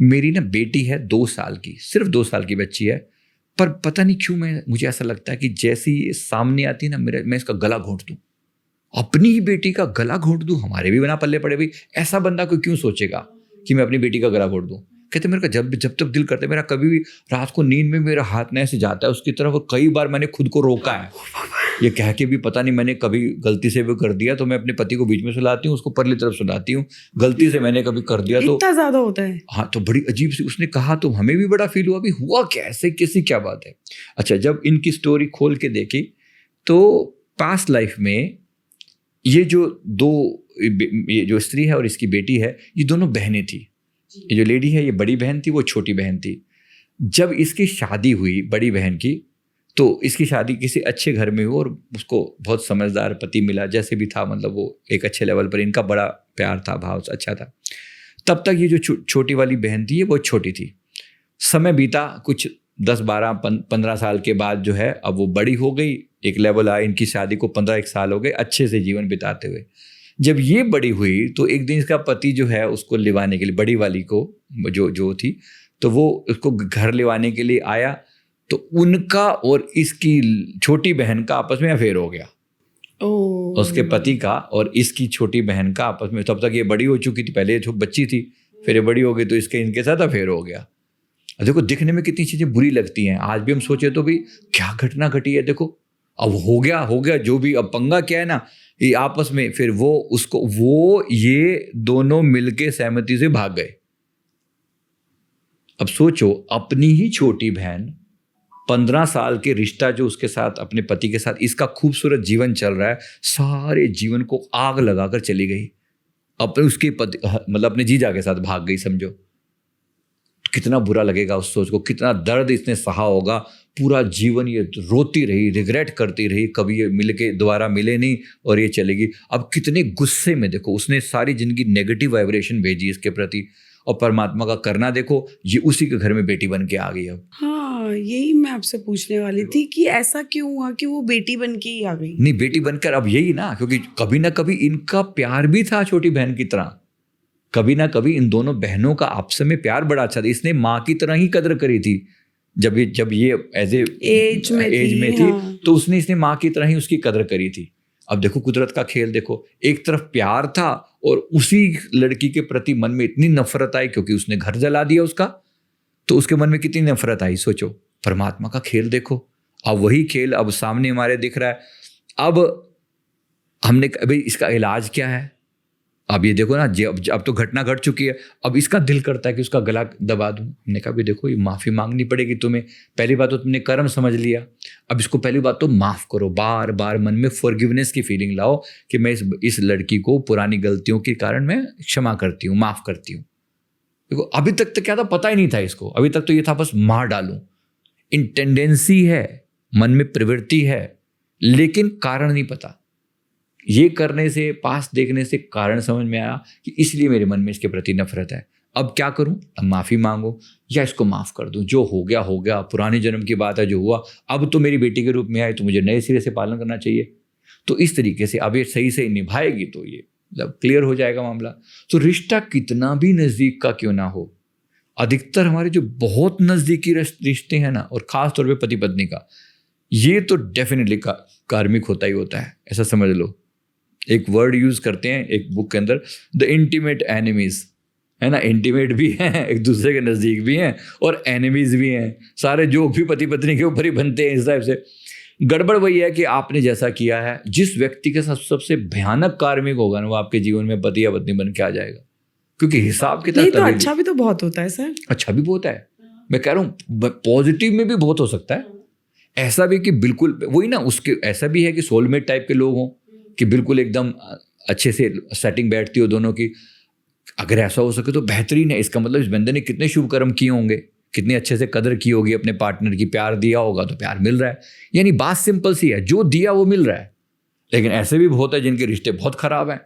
मेरी ना बेटी है 2 साल की, सिर्फ 2 साल की बच्ची है, पर पता नहीं क्यों मुझे ऐसा लगता है कि जैसी ये सामने आती है ना, मैं इसका गला घोंट दूं, अपनी ही बेटी का गला घोंट दूं। हमारे भी बना पल्ले पड़े भाई, ऐसा बंदा कोई क्यों सोचेगा कि मैं अपनी बेटी का गला घोंट दूं। कहते मेरे का जब तक दिल करता है, मेरा कभी भी रात को नींद में मेरा हाथ न ऐसे जाता है उसकी तरफ, और कई बार मैंने खुद को रोका है ये कह के भी, पता नहीं मैंने कभी गलती से भी कर दिया तो मैं अपने पति को बीच में सुलाती हूँ, उसको परली तरफ सुलाती हूँ। गलती से मैंने कभी कर दिया तो
इतना ज्यादा होता है।
हाँ, तो बड़ी अजीब सी उसने कहा, तो हमें भी बड़ा फील हुआ, भी हुआ कैसे, कैसी क्या बात है। अच्छा, जब इनकी स्टोरी खोल के देखी तो पास्ट लाइफ में ये जो स्त्री है और इसकी बेटी है, ये दोनों बहनें थी। ये जो लेडी है ये बड़ी बहन थी, वो छोटी बहन थी। जब इसकी शादी हुई बड़ी बहन की, तो इसकी शादी किसी अच्छे घर में हुई और उसको बहुत समझदार पति मिला, जैसे भी था, मतलब वो एक अच्छे लेवल पर, इनका बड़ा प्यार था, भाव अच्छा था। तब तक ये जो छोटी वाली बहन थी ये बहुत छोटी थी। समय बीता, कुछ 10-12-15 साल के बाद जो है अब वो बड़ी हो गई, एक लेवल आया, इनकी शादी को 15 साल हो गए अच्छे से जीवन बिताते हुए। जब ये बड़ी हुई तो एक दिन इसका पति जो है उसको लिवाने के लिए, बड़ी वाली को जो थी, तो वो उसको घर लिवाने के लिए आया, तो उनका और इसकी छोटी बहन का आपस में अफेयर हो गया। उसके पति का और इसकी छोटी बहन का आपस में। तब तक ये बड़ी हो चुकी थी, पहले ये बच्ची थी, फिर ये बड़ी हो गई, तो इनके साथ अफेयर हो गया। देखो दिखने में कितनी चीजें बुरी लगती हैं, आज भी हम सोचे तो भी क्या घटना घटी है। देखो अब हो गया जो भी। अब पंगा क्या है ना, ये आपस में फिर ये दोनों मिलके सहमति से भाग गए। अब सोचो, अपनी ही छोटी बहन 15 साल के रिश्ता जो उसके साथ, अपने पति के साथ इसका खूबसूरत जीवन चल रहा है, सारे जीवन को आग लगाकर चली गई। अपने उसके पति, मतलब अपने जीजा के साथ भाग गई, समझो कितना बुरा लगेगा उस सोच को, कितना दर्द इसने सहा होगा। पूरा जीवन ये रोती रही, रिग्रेट करती रही, कभी ये मिलके दोबारा मिले नहीं और ये चलेगी। अब कितने गुस्से में, देखो उसने सारी जिंदगी नेगेटिव वाइब्रेशन भेजी इसके प्रति, और परमात्मा का करना देखो, ये उसी के घर में बेटी बन के आ गई। अब
हाँ, यही मैं आपसे पूछने वाली थी कि ऐसा क्यों हुआ कि वो बेटी बन के ही आ गई।
नहीं, बेटी बनकर अब यही ना, क्योंकि कभी ना कभी इनका प्यार भी था छोटी बहन की तरह, कभी ना कभी इन दोनों बहनों का आपस में प्यार बड़ा अच्छा था। इसने माँ की तरह ही कदर करी थी जब ये एज
एज में थी, हाँ।
तो इसने माँ की तरह ही उसकी कदर करी थी। अब देखो कुदरत का खेल देखो, एक तरफ प्यार था और उसी लड़की के प्रति मन में इतनी नफरत आई क्योंकि उसने घर जला दिया उसका, तो उसके मन में कितनी नफरत आई। सोचो, परमात्मा का खेल देखो। अब वही खेल अब सामने हमारे दिख रहा है। अब हमने अभी इसका इलाज क्या है, अब ये देखो ना, अब तो घटना घट चुकी है, अब इसका दिल करता है कि उसका गला दबा दूं। हमने कहा भी देखो, ये माफ़ी मांगनी पड़ेगी तुम्हें। पहली बात तो तुमने कर्म समझ लिया, अब इसको पहली बात तो माफ़ करो। बार बार मन में फॉरगिवनेस की फीलिंग लाओ कि मैं इस लड़की को पुरानी गलतियों के कारण मैं क्षमा करती हूँ, माफ़ करती हूँ। देखो अभी तक तो क्या था, पता ही नहीं था इसको, अभी तक तो ये था बस मार डालूं। इन टेंडेंसी है, मन में प्रवृत्ति है, लेकिन कारण नहीं पता। ये करने से, पास देखने से कारण समझ में आया कि इसलिए मेरे मन में इसके प्रति नफरत है। अब क्या करूं? अब माफ़ी मांगो या इसको माफ़ कर दूं। जो हो गया हो गया, पुराने जन्म की बात है, जो हुआ अब तो मेरी बेटी के रूप में आए, तो मुझे नए सिरे से पालन करना चाहिए। तो इस तरीके से अब ये सही से निभाएगी तो ये मतलब क्लियर हो जाएगा मामला। तो रिश्ता कितना भी नज़दीक का क्यों ना हो, अधिकतर हमारे जो बहुत नज़दीकी रिश्ते हैं ना, और ख़ास तौर पे पति पत्नी का, ये तो डेफिनेटली कार्मिक होता ही होता है। ऐसा समझ लो, एक वर्ड यूज़ करते हैं एक बुक के अंदर, द इंटीमेट एनिमीज़, है ना। इंटीमेट भी हैं, एक दूसरे के नज़दीक भी हैं, और एनिमीज़ भी हैं। सारे जोक भी पति पत्नी के ऊपर ही बनते हैं इस टाइप से। गड़बड़ वही है कि आपने जैसा किया है, जिस व्यक्ति के साथ सबसे भयानक कार्मिक होगा ना, वो आपके जीवन में पति या पत्नी बन के आ जाएगा, क्योंकि हिसाब किताब
नहीं तो अच्छा भी तो बहुत होता है सर।
अच्छा भी बहुत है, मैं कह रहा हूँ पॉजिटिव में भी बहुत हो सकता है। ऐसा भी कि बिल्कुल वही ना, उसके ऐसा भी है कि सोलमेट टाइप के लोग हों कि बिल्कुल एकदम अच्छे से सेटिंग बैठती हो दोनों की। अगर ऐसा हो सके तो बेहतरीन है। इसका मतलब इस बंदे ने कितने शुभ कर्म किए होंगे, कितने अच्छे से कदर की होगी अपने पार्टनर की, प्यार दिया होगा तो प्यार मिल रहा है। यानी बात सिंपल सी है, जो दिया वो मिल रहा है। लेकिन ऐसे भी बहुत है जिनके रिश्ते बहुत खराब हैं,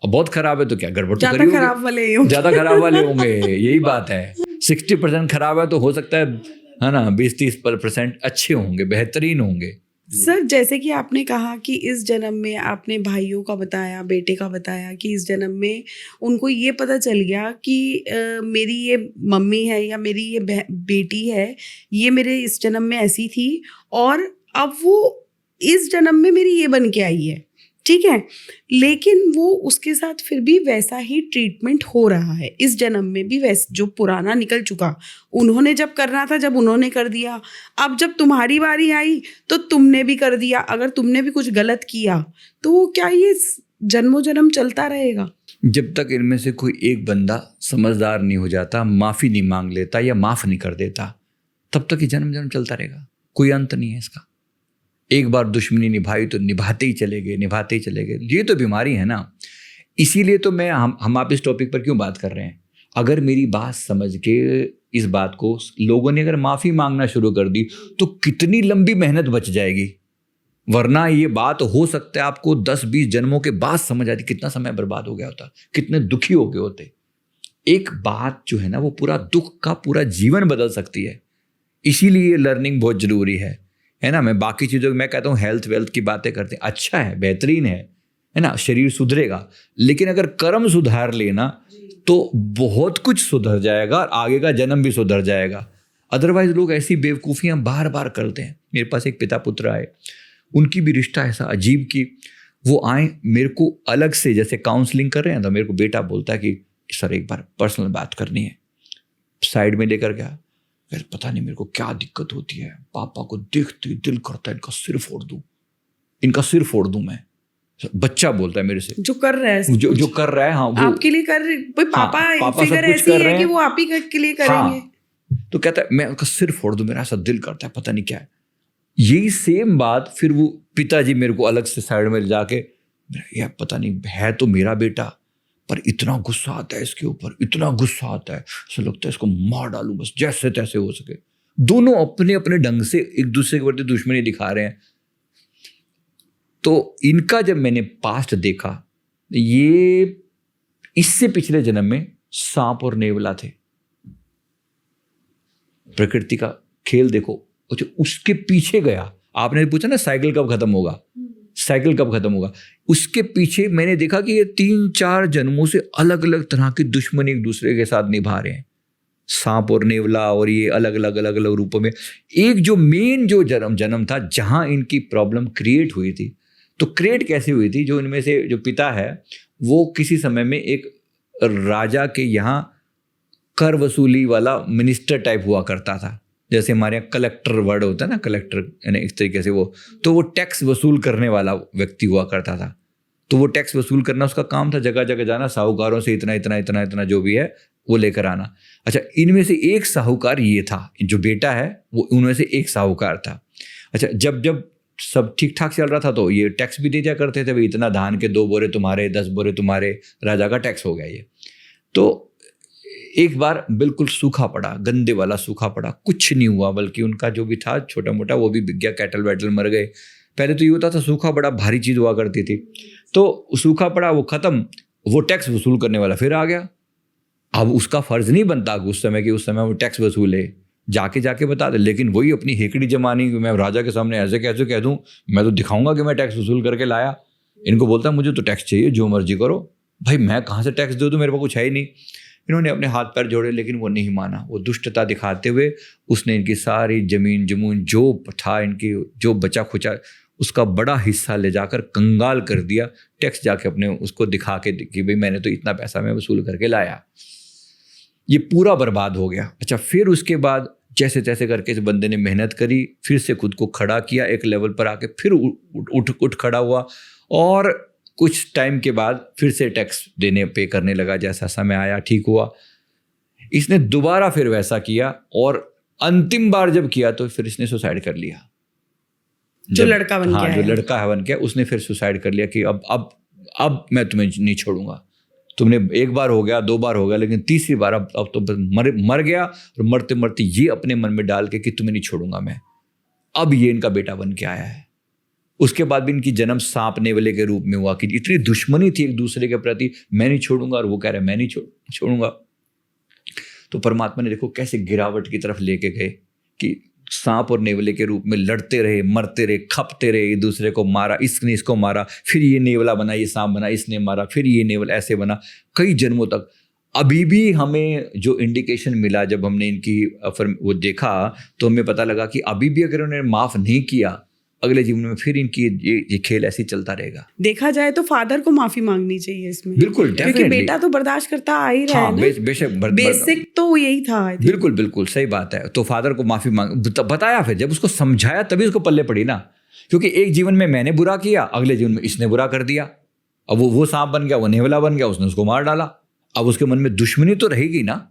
और बहुत खराब है तो क्या गड़बड़ तो करी होगी, ज़्यादा खराब वाले होंगे। यही बात है, 60% खराब है तो हो सकता है ना 20-30% अच्छे होंगे, बेहतरीन होंगे।
सर जैसे कि आपने कहा कि इस जन्म में आपने भाइयों का बताया, बेटे का बताया कि इस जन्म में उनको ये पता चल गया कि मेरी ये मम्मी है या मेरी ये बेटी है, ये मेरे इस जन्म में ऐसी थी, और अब वो इस जन्म में मेरी ये बन के आई है, ठीक है। लेकिन वो उसके साथ फिर भी वैसा ही ट्रीटमेंट हो रहा है इस जन्म में भी। वैसे जो पुराना निकल चुका, उन्होंने जब करना था जब उन्होंने कर दिया, अब जब तुम्हारी बारी आई तो तुमने भी कर दिया। अगर तुमने भी कुछ गलत किया तो क्या ये जन्मों जन्म चलता रहेगा?
जब तक इनमें से कोई एक बंदा समझदार नहीं हो जाता, माफ़ी नहीं मांग लेता या माफ़ नहीं कर देता, तब तक ये जन्म जन्म चलता रहेगा। कोई अंत नहीं है इसका। एक बार दुश्मनी निभाई तो निभाते ही चले गए। ये तो बीमारी है ना। इसीलिए तो हम आप इस टॉपिक पर क्यों बात कर रहे हैं। अगर मेरी बात समझ के इस बात को लोगों ने अगर माफ़ी मांगना शुरू कर दी तो कितनी लंबी मेहनत बच जाएगी। वरना ये बात हो सकता है आपको 10-20 जन्मों के बाद समझ आती, कितना समय बर्बाद हो गया होता, कितने दुखी हो गए होते। एक बात जो है ना, वो पूरा दुख का पूरा जीवन बदल सकती है। इसीलिए लर्निंग बहुत जरूरी है ना। मैं बाकी चीज़ों मैं कहता हूँ हेल्थ वेल्थ की बातें करते हैं, अच्छा है, बेहतरीन है ना, शरीर सुधरेगा। लेकिन अगर कर्म सुधार लेना तो बहुत कुछ सुधर जाएगा और आगे का जन्म भी सुधर जाएगा। अदरवाइज लोग ऐसी बेवकूफ़ियाँ बार बार करते हैं। मेरे पास एक पिता पुत्र आए, उनकी भी रिश्ता ऐसा अजीब कि वो आए मेरे को अलग से, जैसे काउंसलिंग कर रहे हैं, तो मेरे को बेटा बोलता है कि सर एक बार पर्सनल बात करनी है। साइड में लेकर गया, फिर पता नहीं मेरे को क्या दिक्कत होती है, पापा को देखते ही दिल करता है इनका सिर फोड़ दूं मैं। बच्चा बोलता है मेरे से, जो कर रहा है जो कर रहा है, हाँ वो आपके लिए कर रहे, पापा फिगर ऐसी है कि वो आप ही के लिए करेंगे। हाँ, तो कहता है मैं उनका सिर फोड़ दूं, मेरा ऐसा दिल करता है, पता नहीं क्या है। यही सेम बात फिर वो पिताजी मेरे को अलग से साइड में जाके, यार पता नहीं है तो मेरा बेटा, पर इतना गुस्सा आता है इसके ऊपर, इतना गुस्सा आता है, ऐसा लगता है इसको मार डालूं बस, जैसे तैसे हो सके। दोनों अपने अपने ढंग से एक दूसरे के प्रति दुश्मनी दिखा रहे हैं। तो इनका जब मैंने पास्ट देखा, ये इससे पिछले जन्म में सांप और नेवला थे। प्रकृति का खेल देखो। अच्छा, उसके पीछे गया, आपने पूछा ना साइकिल कब खत्म होगा, साइकिल कब खत्म होगा, उसके पीछे मैंने देखा कि ये 3-4 जन्मों से अलग अलग तरह की दुश्मनी एक दूसरे के साथ निभा रहे हैं, सांप और नेवला, और ये अलग अलग रूपों में। एक जो मेन जो जन्म था जहां इनकी प्रॉब्लम क्रिएट हुई थी, तो क्रिएट कैसे हुई थी, जो इनमें से जो पिता है वो किसी समय में एक राजा के यहाँ कर वसूली वाला मिनिस्टर टाइप हुआ करता था, जैसे हमारे यहाँ कलेक्टर वर्ड होता है ना, कलेक्टर यानी इस तरीके से वो, तो वो टैक्स वसूल करने वाला व्यक्ति हुआ करता था। तो वो टैक्स वसूल करना उसका काम था, जगह जगह जाना, साहूकारों से इतना इतना इतना इतना जो भी है वो लेकर आना। अच्छा, इनमें से एक साहूकार ये था, जो बेटा है वो उनमें से एक साहूकार था। अच्छा, जब जब सब ठीक ठाक चल रहा था तो ये टैक्स भी दे दिया करते थे, भाई इतना धान के 2 बोरे तुम्हारे, 10 बोरे तुम्हारे, राजा का टैक्स हो गया ये। तो एक बार बिल्कुल सूखा पड़ा, गंदे वाला सूखा पड़ा, कुछ नहीं हुआ, बल्कि उनका जो भी था छोटा मोटा वो भी बिक गया, कैटल वैटल मर गए। पहले तो ये होता था सूखा बड़ा भारी चीज हुआ करती थी, तो सूखा पड़ा वो खत्म, वो टैक्स वसूल करने वाला फिर आ गया। अब उसका फर्ज नहीं बनता उस समय कि उस समय वो टैक्स वसूले, जाके बता दे, लेकिन वही अपनी हेकड़ी जमानी, मैं राजा के सामने ऐसे कैसे कह दूं, मैं तो दिखाऊंगा कि मैं टैक्स वसूल करके लाया। इनको बोलता मुझे तो टैक्स चाहिए, जो मर्जी करो। भाई मैं कहाँ से टैक्स दे दूं, मेरे पास कुछ है ही नहीं। इन्होंने अपने हाथ पैर जोड़े, लेकिन वो नहीं माना। वो दुष्टता दिखाते हुए उसने इनकी सारी जमीन जमून जो था, इनकी जो बचा खुचा, उसका बड़ा हिस्सा ले जाकर कंगाल कर दिया। टैक्स जाके अपने उसको दिखा के कि भाई मैंने तो इतना पैसा मैं वसूल करके लाया। ये पूरा बर्बाद हो गया। अच्छा, फिर उसके बाद जैसे तैसे करके इस बंदे ने मेहनत करी, फिर से खुद को खड़ा किया एक लेवल पर आके, फिर उठ खड़ा हुआ, और कुछ टाइम के बाद फिर से टैक्स देने पे करने लगा। जैसा समय आया ठीक हुआ, इसने दोबारा फिर वैसा किया, और अंतिम बार जब किया तो फिर इसने सुसाइड कर लिया।
जो लड़का बन
हाँ,
गया
जो लड़का है बन गया, उसने फिर सुसाइड कर लिया कि अब मैं तुम्हें नहीं छोड़ूंगा। तुमने एक बार हो गया, 2 बार हो गया, लेकिन तीसरी बार अब तो मर गया। और मरते मरते ये अपने मन में डाल के कि तुम्हें नहीं छोड़ूंगा मैं। अब ये इनका बेटा बन के आया है। उसके बाद भी इनकी जन्म सांप नेवले के रूप में हुआ कि इतनी दुश्मनी थी एक दूसरे के प्रति, मैं नहीं छोड़ूंगा, और वो कह रहा है मैं नहीं छोड़ूंगा। तो परमात्मा ने देखो कैसे गिरावट की तरफ लेके गए कि सांप और नेवले के रूप में लड़ते रहे, मरते रहे, खपते रहे, एक दूसरे को मारा, इसने इसको मारा, फिर ये नेवला बना, ये सांप बना, इसने मारा, फिर ये नेवला, ऐसे बना कई जन्मों तक। अभी भी हमें जो इंडिकेशन मिला जब हमने इनकी वो देखा, तो हमें पता लगा कि अभी भी अगर उन्होंने माफ नहीं किया, अगले जीवन में फिर इनकी ये खेल ऐसे ही चलता रहेगा।
देखा जाए तो फादर को माफी मांगनी चाहिए इसमें,
बिल्कुल,
क्योंकि बेटा तो बर्दाश्त करता आ ही रहा है ना।
बेशक
बेसिक तो यही था।
बिल्कुल सही बात है। तो फादर को माफी मांग बताया, फिर जब उसको समझाया तभी उसको पल्ले पड़ी ना, क्योंकि एक जीवन में मैंने बुरा किया, अगले जीवन में इसने बुरा कर दिया। अब वो सांप बन गया, वो नेवला बन गया, उसने उसको मार डाला। अब उसके मन में दुश्मनी तो रहेगी ना,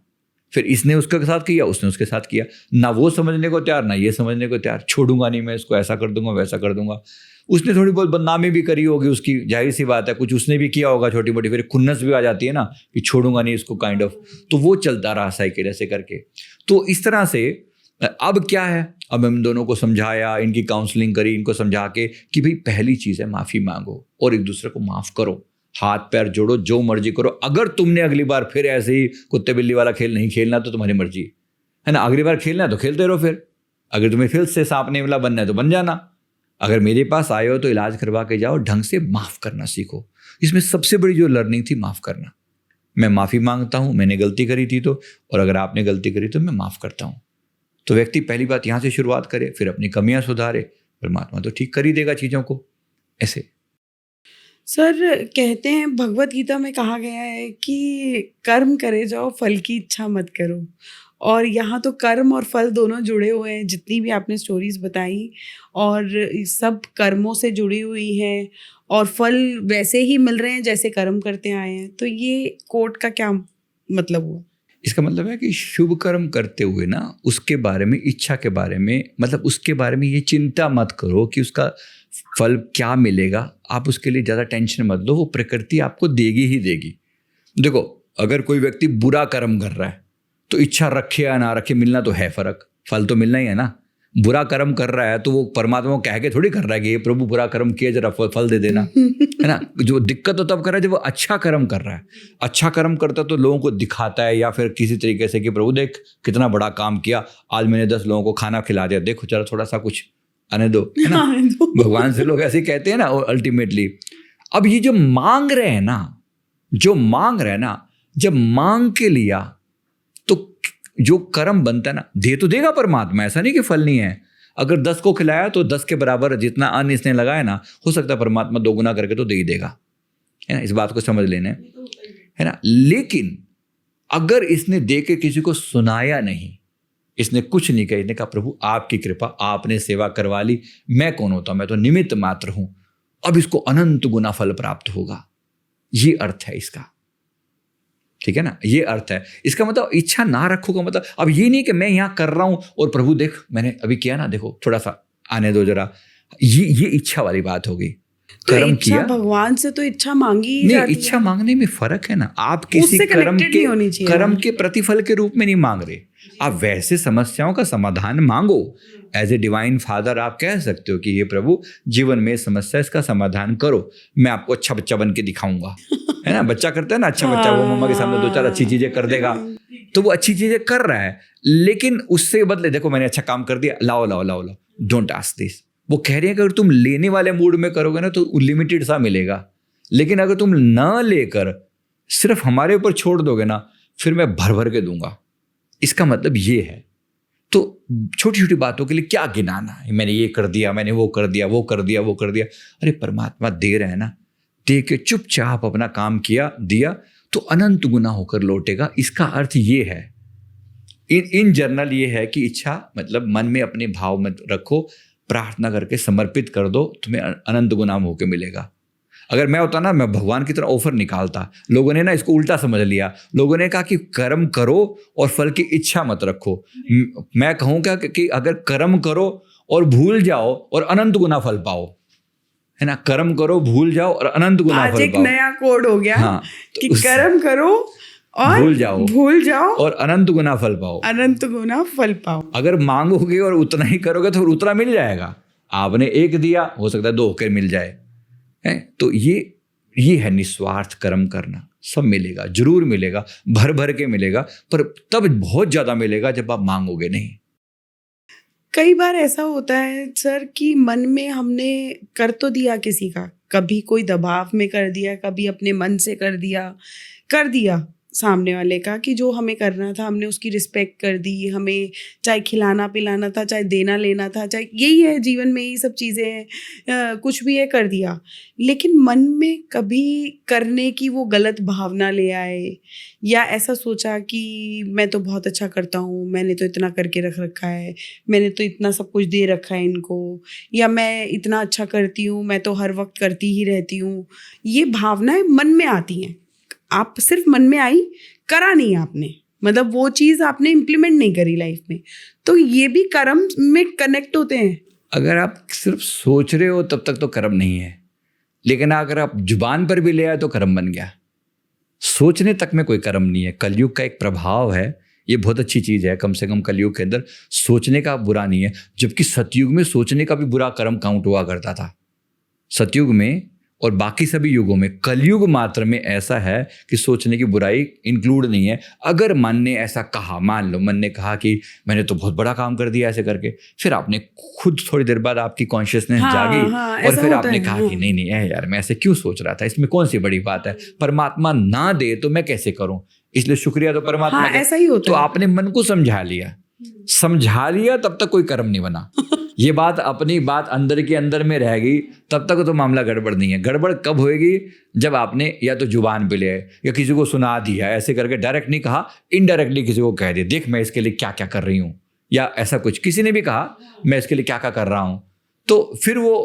फिर इसने उसके साथ किया, उसने उसके साथ किया, ना वो समझने को तैयार, ना ये समझने को तैयार। छोड़ूंगा नहीं मैं इसको, ऐसा कर दूंगा, वैसा कर दूंगा। उसने थोड़ी बहुत बदनामी भी करी होगी उसकी, जाहिर सी बात है, कुछ उसने भी किया होगा छोटी मोटी, फिर खुन्नस भी आ जाती है ना कि छोड़ूंगा नहीं इसको, काइंड ऑफ। तो वो चलता रहा साइकिल ऐसे करके। तो इस तरह से अब क्या है, अब हम दोनों को समझाया, इनकी काउंसलिंग करी, इनको समझा के कि भाई पहली चीज़ है माफ़ी मांगो और एक दूसरे को माफ़ करो, हाथ पैर जोड़ो, जो मर्जी करो। अगर तुमने अगली बार फिर ऐसे ही कुत्ते बिल्ली वाला खेल नहीं खेलना तो तुम्हारी मर्जी है ना, अगली बार खेलना है तो खेलते रहो। फिर अगर तुम्हें फिर से सांप नेवला बनना है तो बन जाना। अगर मेरे पास आए हो तो इलाज करवा के जाओ, ढंग से माफ़ करना सीखो। इसमें सबसे बड़ी जो लर्निंग थी माफ़ करना। मैं माफ़ी मांगता हूँ, मैंने गलती करी थी तो, और अगर आपने गलती करी तो मैं माफ़ करता हूँ। तो व्यक्ति पहली बात यहाँ से शुरुआत करे, फिर अपनी कमियाँ सुधारे, परमात्मा तो ठीक कर ही देगा चीज़ों को। ऐसे
सर कहते हैं भगवत गीता में कहा गया है कि कर्म करे जाओ, फल की इच्छा मत करो। और यहाँ तो कर्म और फल दोनों जुड़े हुए हैं, जितनी भी आपने स्टोरीज बताई, और सब कर्मों से जुड़ी हुई हैं, और फल वैसे ही मिल रहे हैं जैसे कर्म करते आए हैं। तो ये कोट का क्या मतलब हुआ?
इसका मतलब है कि शुभ कर्म करते हुए ना, उसके बारे में, इच्छा के बारे में, मतलब उसके बारे में ये चिंता मत करो कि उसका फल क्या मिलेगा। आप उसके लिए ज़्यादा टेंशन मत लो, वो प्रकृति आपको देगी ही देगी। देखो, अगर कोई व्यक्ति बुरा कर्म कर रहा है तो इच्छा रखे या ना रखे, मिलना तो है फ़र्क, फल तो मिलना ही है ना। बुरा कर्म कर रहा है तो वो परमात्मा को कह के थोड़ी कर रहा है कि ये प्रभु बुरा कर्म किए, जरा फल दे देना, है ना। जो दिक्कत तो तब कर रहा है जब वो अच्छा कर्म कर रहा है। अच्छा कर्म करता तो लोगों को दिखाता है, या फिर किसी तरीके से कि प्रभु देख कितना बड़ा काम किया, आज मैंने 10 लोगों को खाना खिला दिया, देखो चलो थोड़ा सा कुछ आने दो, है ना। भगवान से लोग ऐसे ही कहते हैं ना अल्टीमेटली। अब ये जो मांग रहे हैं ना, जब मांग के लिया तो जो कर्म बनता है ना, दे तो देगा परमात्मा, ऐसा नहीं कि फल नहीं है। अगर 10 को खिलाया तो 10 के बराबर जितना अन्न इसने लगाया ना, हो सकता है परमात्मा 2 गुना करके तो दे ही देगा, है ना। इस बात को समझ लेना है ना। लेकिन अगर इसने दे के किसी को सुनाया नहीं, इसने कुछ नहीं कहा, इसने कहा प्रभु आपकी कृपा, आपने सेवा करवा ली, मैं कौन होता हूं, मैं तो निमित्त मात्र हूं, अब इसको अनंत गुना फल प्राप्त होगा। ये अर्थ है इसका, ठीक है ना। ये अर्थ है इसका। मतलब इच्छा ना रखो का मतलब अब ये नहीं कि मैं यहाँ कर रहा हूं और प्रभु देख मैंने अभी किया ना, देखो थोड़ा सा आने दो जरा, ये इच्छा वाली बात होगी।
तो
कर्म
इच्छा
किया,
भगवान से तो इच्छा मांगी ही
नहीं,
जाती
इच्छा
है।
मांगने में फर्क है ना। आप किसी
उससे
कर्म
connected नहीं होनी चाहिए।
कर्म के प्रतिफल के रूप में नहीं मांग रहे, आप वैसे समस्याओं का समाधान मांगो। एज ए डिवाइन फादर आप कह सकते हो कि ये प्रभु जीवन में समस्या, इसका समाधान करो, मैं आपको अच्छा बच्चा बन के दिखाऊंगा, है ना। बच्चा करता है ना अच्छा बच्चा, वो मम्मा के सामने 2-4 अच्छी चीजें कर देगा, तो वो अच्छी चीजें कर रहा है, लेकिन उससे बदले देखो मैंने अच्छा काम कर दिया, लाओ लाओ लाओ लाओ, डोंट आस्क दिस। वो कह रही है कि अगर तुम लेने वाले मूड में करोगे ना तो लिमिटेड सा मिलेगा, लेकिन अगर तुम न लेकर सिर्फ हमारे ऊपर छोड़ दोगे ना, फिर मैं भर भर के दूंगा। इसका मतलब ये है। तो छोटी छोटी बातों के लिए क्या गिनाना है, मैंने ये कर दिया, मैंने वो कर दिया, वो कर दिया, वो कर दिया। अरे परमात्मा दे रहे हैं ना, दे के चुपचाप अपना काम किया, दिया तो अनंत गुना होकर लौटेगा। इसका अर्थ ये है, इन जनरल ये है कि इच्छा मतलब मन में अपने भाव में रखो, प्रार्थना करके समर्पित कर दो, तुम्हें अनंत गुना होकर मिलेगा। अगर मैं होता ना, मैं भगवान की तरह ऑफर निकालता। लोगों ने ना इसको उल्टा समझ लिया। लोगों ने कहा कि कर्म करो और फल की इच्छा मत रखो। मैं कहूँगा कि अगर कर्म करो और भूल जाओ और अनंत गुना फल पाओ, है ना। कर्म करो, भूल जाओ और अनंत गुना फल पाओ।
आज एक नया कोड हो गया।
हाँ,
कि कर्म करो और भूल जाओ
और अनंत गुना फल पाओ,
अनंत गुना फल पाओ।
अगर मांगोगे और उतना ही करोगे तो फिर उतना मिल जाएगा। आपने 1 दिया, हो सकता है 2 होकर मिल जाए, है। तो ये है निस्वार्थ कर्म करना। सब मिलेगा, जरूर मिलेगा, भर भर के मिलेगा, पर तब बहुत ज्यादा मिलेगा जब आप मांगोगे नहीं।
कई बार ऐसा होता है सर कि मन में हमने कर तो दिया किसी का, कभी कोई दबाव में कर दिया, कभी अपने मन से कर दिया सामने वाले का, कि जो हमें करना था हमने उसकी रिस्पेक्ट कर दी। हमें चाहे खिलाना पिलाना था, चाहे देना लेना था, चाहे यही है जीवन में, यही सब चीज़ें हैं, कुछ भी है कर दिया। लेकिन मन में कभी करने की वो गलत भावना ले आए, या ऐसा सोचा कि मैं तो बहुत अच्छा करता हूँ, मैंने तो इतना करके रख रखा है, मैंने तो इतना सब कुछ दे रखा है इनको, या मैं इतना अच्छा करती हूँ, मैं तो हर वक्त करती ही रहती हूँ। ये भावनाएं मन में आती हैं। आप सिर्फ मन में आई, करा नहीं आपने, मतलब वो चीज़ आपने इम्प्लीमेंट नहीं करी लाइफ में, तो ये भी कर्म में कनेक्ट होते हैं।
अगर आप सिर्फ सोच रहे हो तब तक तो कर्म नहीं है, लेकिन अगर आप जुबान पर भी ले आए तो कर्म बन गया। सोचने तक में कोई कर्म नहीं है। कलयुग का एक प्रभाव है, ये बहुत अच्छी चीज़ है। कम से कम कलयुग के अंदर सोचने का बुरा नहीं है, जबकि सतयुग में सोचने का भी बुरा कर्म काउंट हुआ करता था। सतयुग में और बाकी सभी युगों में, कलयुग मात्र में ऐसा है कि सोचने की बुराई इंक्लूड नहीं है। अगर मन ने ऐसा कहा, मान लो मन ने कहा कि मैंने तो बहुत बड़ा काम कर दिया ऐसे करके, फिर आपने खुद थोड़ी देर बाद आपकी कॉन्शियसनेस जागी और फिर आपने कहा कि नहीं यार मैं ऐसे क्यों सोच रहा था, इसमें कौन सी बड़ी बात है, परमात्मा ना दे तो मैं कैसे करूं, इसलिए शुक्रिया तो परमात्मा का।
ऐसा ही होता
तो
है।
आपने मन को समझा लिया, तब तक कोई कर्म नहीं बना। ये बात अपनी बात अंदर के अंदर में रहेगी, तब तक तो मामला गड़बड़ नहीं है। गड़बड़ कब होएगी, जब आपने या तो जुबान पे ले आए या किसी को सुना दिया, ऐसे करके डायरेक्ट नहीं कहा, इनडायरेक्टली किसी को कह दिया, देख मैं इसके लिए क्या क्या कर रही हूँ, या ऐसा कुछ किसी ने भी कहा मैं इसके लिए क्या क्या कर रहा हूँ, तो फिर वो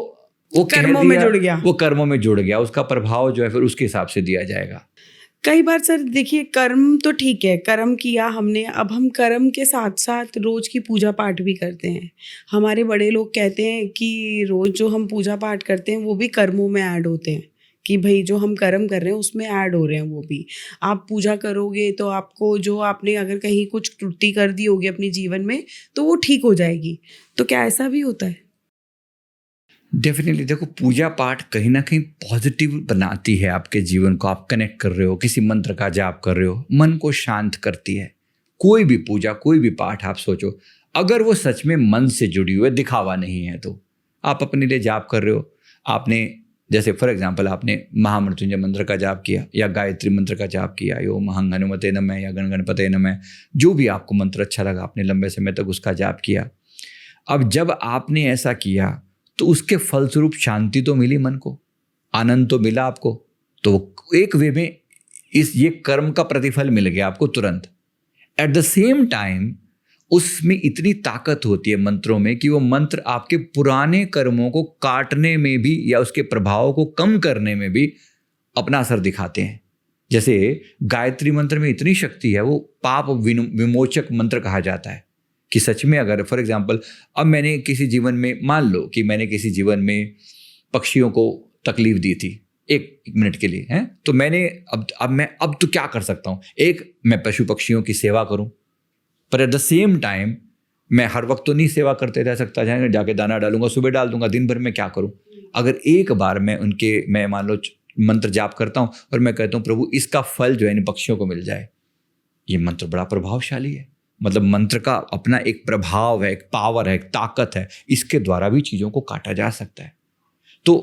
कर्मों में जुड़ गया,
वो कर्मों में जुड़ गया। उसका प्रभाव जो है फिर उसके हिसाब से दिया जाएगा।
कई बार सर देखिए, कर्म तो ठीक है, कर्म किया हमने, अब हम कर्म के साथ साथ रोज की पूजा पाठ भी करते हैं। हमारे बड़े लोग कहते हैं कि रोज जो हम पूजा पाठ करते हैं वो भी कर्मों में ऐड होते हैं, कि भाई जो हम कर्म कर रहे हैं उसमें ऐड हो रहे हैं वो भी। आप पूजा करोगे तो आपको जो आपने अगर कहीं कुछ त्रुटि कर दी होगी अपने जीवन में तो वो ठीक हो जाएगी। तो क्या ऐसा भी होता है?
डेफिनेटली देखो, पूजा पाठ कहीं ना कहीं पॉजिटिव बनाती है आपके जीवन को। आप कनेक्ट कर रहे हो, किसी मंत्र का जाप कर रहे हो, मन को शांत करती है। कोई भी पूजा, कोई भी पाठ आप सोचो, अगर वो सच में मन से जुड़ी हुई है, दिखावा नहीं है, तो आप अपने लिए जाप कर रहे हो। आपने जैसे फॉर एग्जांपल आपने महामृत्युंजय मंत्र का जाप किया या गायत्री मंत्र का जाप किया, यो महंग हनुमते नमः या गण गणपते नमः, जो भी आपको मंत्र अच्छा लगा आपने लंबे समय तक उसका जाप किया। अब जब आपने ऐसा किया तो उसके फलस्वरूप शांति तो मिली, मन को आनंद तो मिला आपको, तो एक वे में ये कर्म का प्रतिफल मिल गया आपको तुरंत। एट द सेम टाइम उसमें इतनी ताकत होती है मंत्रों में कि वो मंत्र आपके पुराने कर्मों को काटने में भी या उसके प्रभाव को कम करने में भी अपना असर दिखाते हैं। जैसे गायत्री मंत्र में इतनी शक्ति है, वो पाप विमोचक मंत्र कहा जाता है कि सच में अगर फॉर एग्जांपल अब मैंने किसी जीवन में, मान लो कि मैंने किसी जीवन में पक्षियों को तकलीफ दी थी एक मिनट के लिए, हैं, तो मैंने अब तो क्या कर सकता हूँ, एक मैं पशु पक्षियों की सेवा करूँ, पर एट द सेम टाइम मैं हर वक्त तो नहीं सेवा करते रह सकता, जाके दाना डालूंगा, सुबह डाल दूंगा, दिन भर में क्या करूँ। अगर एक बार मैं मान लो मंत्र जाप करता हूँ और मैं कहता हूँ प्रभु इसका फल जो है इन पक्षियों को मिल जाए, ये मंत्र बड़ा प्रभावशाली है। मतलब मंत्र का अपना एक प्रभाव है, एक पावर है, एक ताकत है, इसके द्वारा भी चीज़ों को काटा जा सकता है। तो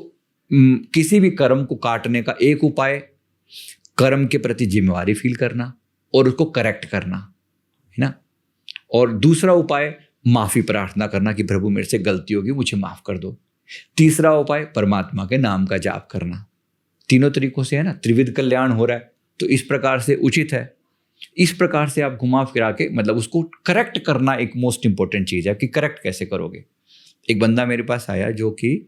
किसी भी कर्म को काटने का एक उपाय कर्म के प्रति जिम्मेवारी फील करना और उसको करेक्ट करना है ना, और दूसरा उपाय माफ़ी प्रार्थना करना कि प्रभु मेरे से गलती होगी, मुझे माफ़ कर दो। तीसरा उपाय परमात्मा के नाम का जाप करना। तीनों तरीकों से है ना, त्रिविध कल्याण हो रहा है, तो इस प्रकार से उचित है। इस प्रकार से आप घुमा फिरा के मतलब उसको करेक्ट करना एक मोस्ट इंपॉर्टेंट चीज़ है कि करेक्ट कैसे करोगे। एक बंदा मेरे पास आया जो कि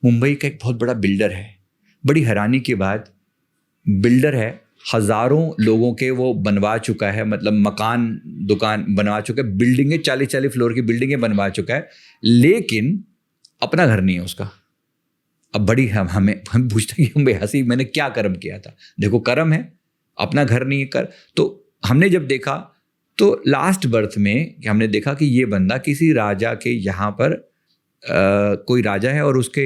मुंबई का एक बहुत बड़ा बिल्डर है। बड़ी हैरानी की बात, बिल्डर है, हज़ारों लोगों के वो बनवा चुका है, मतलब मकान दुकान बनवा चुका है, बिल्डिंगें 40-40 फ्लोर की बिल्डिंगें बनवा चुका है, लेकिन अपना घर नहीं है उसका। अब बड़ी हम पूछते हैं कि हंसी, मैंने क्या कर्म किया था? देखो कर्म है, अपना घर नहीं है कर। तो हमने जब देखा तो लास्ट बर्थ में हमने देखा कि ये बंदा किसी राजा के यहाँ पर कोई राजा है और उसके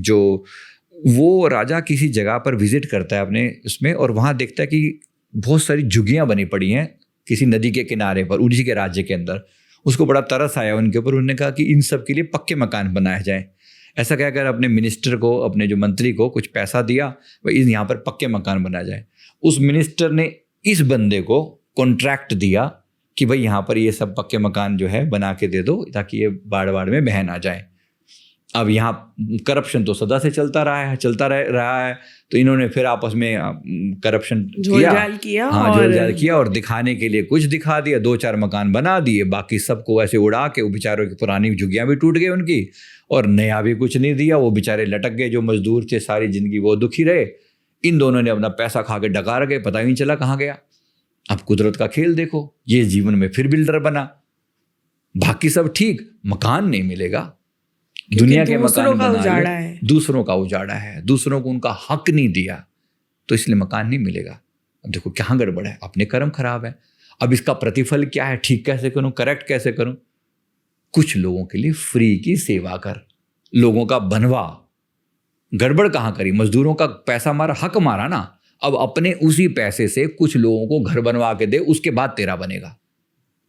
जो वो राजा किसी जगह पर विजिट करता है अपने उसमें, और वहाँ देखता है कि बहुत सारी झुग्गियाँ बनी पड़ी हैं किसी नदी के किनारे पर उसी के राज्य के अंदर। उसको बड़ा तरस आया उनके ऊपर, उन्होंने कहा कि इन सब के लिए पक्के मकान बनाए जाएं। ऐसा कहकर अपने मिनिस्टर को, अपने जो मंत्री को कुछ पैसा दिया, भाई यहाँ पर पक्के मकान बनाया जाए। उस मिनिस्टर ने इस बंदे को कॉन्ट्रैक्ट दिया कि भाई यहाँ पर ये सब पक्के मकान जो है बना के दे दो ताकि ये बाढ़ में बह ना जाए। अब यहाँ करप्शन तो सदा से चलता रहा है, तो इन्होंने फिर आपस में करप्शन किया और दिखाने के लिए कुछ दिखा दिया, 2-4 मकान बना दिए, बाकी सबको ऐसे उड़ा के, वो बेचारों की पुरानी झुग्गियाँ भी टूट गई उनकी, और नया भी कुछ नहीं दिया। वो बेचारे लटक गए, जो मजदूर थे सारी जिंदगी वो दुखी रहे। इन दोनों ने अपना पैसा खा के डकार गए, पता ही नहीं चला कहाँ गया। अब कुदरत का खेल देखो, ये जीवन में फिर बिल्डर बना, बाकी सब ठीक, मकान नहीं मिलेगा। दुनिया के मकान बना है, दूसरों का उजाड़ा है, दूसरों को उनका हक नहीं दिया, तो इसलिए मकान नहीं मिलेगा। अब देखो क्या गड़बड़ है, अपने कर्म खराब है। अब इसका प्रतिफल क्या है, ठीक कैसे करूं, करेक्ट कैसे करूं? कुछ लोगों के लिए फ्री की सेवा कर, लोगों का बनवा। गड़बड़ कहाँ करी, मजदूरों का पैसा मारा, हक मारा ना। अब अपने उसी पैसे से कुछ लोगों को घर बनवा के दे, उसके बाद तेरा बनेगा।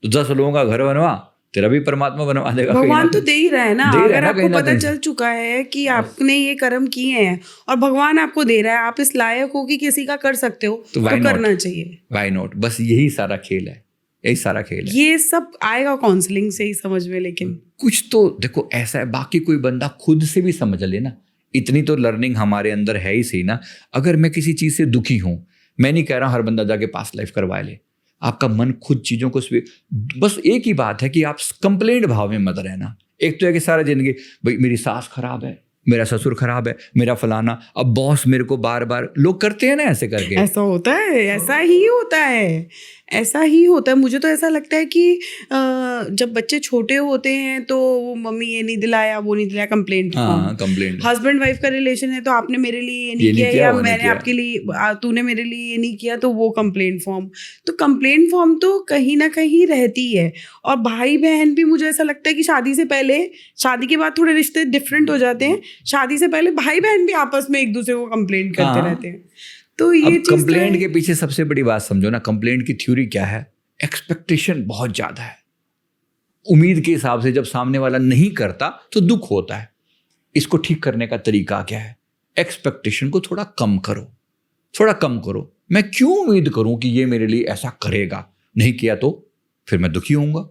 तो 10 लोगों का घर बनवा, तेरा भी परमात्मा बनवा देगा।
भगवान तो दे ही रहा है ना। अगर आपको पता चल चुका है कि आपने ये कर्म किए हैं और भगवान आपको दे रहा है, आप इस लायक हो कि किसी का कर सकते हो, तो करना चाहिए।
Why not? बस यही सारा खेल है, यही सारा खेल है।
ये सब आएगा काउंसलिंग से ही समझ में, लेकिन
कुछ तो देखो ऐसा है, बाकी कोई बंदा खुद से भी समझ ले ना। इतनी तो लर्निंग हमारे अंदर है ही सही ना। अगर मैं किसी चीज़ से दुखी हूँ, मैं नहीं कह रहा हर बंदा जाके पास्ट लाइफ करवा ले, आपका मन खुद चीज़ों को बस एक ही बात है कि आप कंप्लेंट भाव में मत रहना। एक तो है कि सारा जिंदगी भाई मेरी सास खराब है, मेरा ससुर खराब है, मेरा फलाना, अब बॉस मेरे को बार बार, लोग करते हैं ना ऐसे करके।
ऐसा होता है, ऐसा ही होता है, ऐसा ही होता है। मुझे तो ऐसा लगता है कि जब बच्चे छोटे होते हैं तो वो मम्मी ये नहीं दिलाया, वो नहीं दिलाया, कंप्लेंट
हाँ, कंप्लेंट।
हस्बैंड वाइफ का रिलेशन है तो आपने मेरे लिए ये नहीं किया या मैंने आपके लिए, तूने मेरे लिए ये नहीं किया, तो वो कंप्लेंट फॉर्म। तो कंप्लेंट फॉर्म तो कहीं ना कहीं रहती है। और भाई बहन भी मुझे ऐसा लगता है कि शादी से पहले, शादी के बाद थोड़े रिश्ते डिफरेंट हो जाते हैं, शादी से पहले भाई बहन भी आपस में एक दूसरे को कंप्लेंट करते रहते हैं। तो ये चीज
कंप्लेंट के पीछे सबसे बड़ी बात समझो ना, कंप्लेंट की थ्योरी क्या है? एक्सपेक्टेशन बहुत ज्यादा है। उम्मीद के हिसाब से जब सामने वाला नहीं करता तो दुख होता है। इसको ठीक करने का तरीका क्या है? एक्सपेक्टेशन को थोड़ा कम करो, थोड़ा कम करो। मैं क्यों उम्मीद करूं कि ये मेरे लिए ऐसा करेगा? नहीं किया तो फिर मैं दुखी होऊंगा,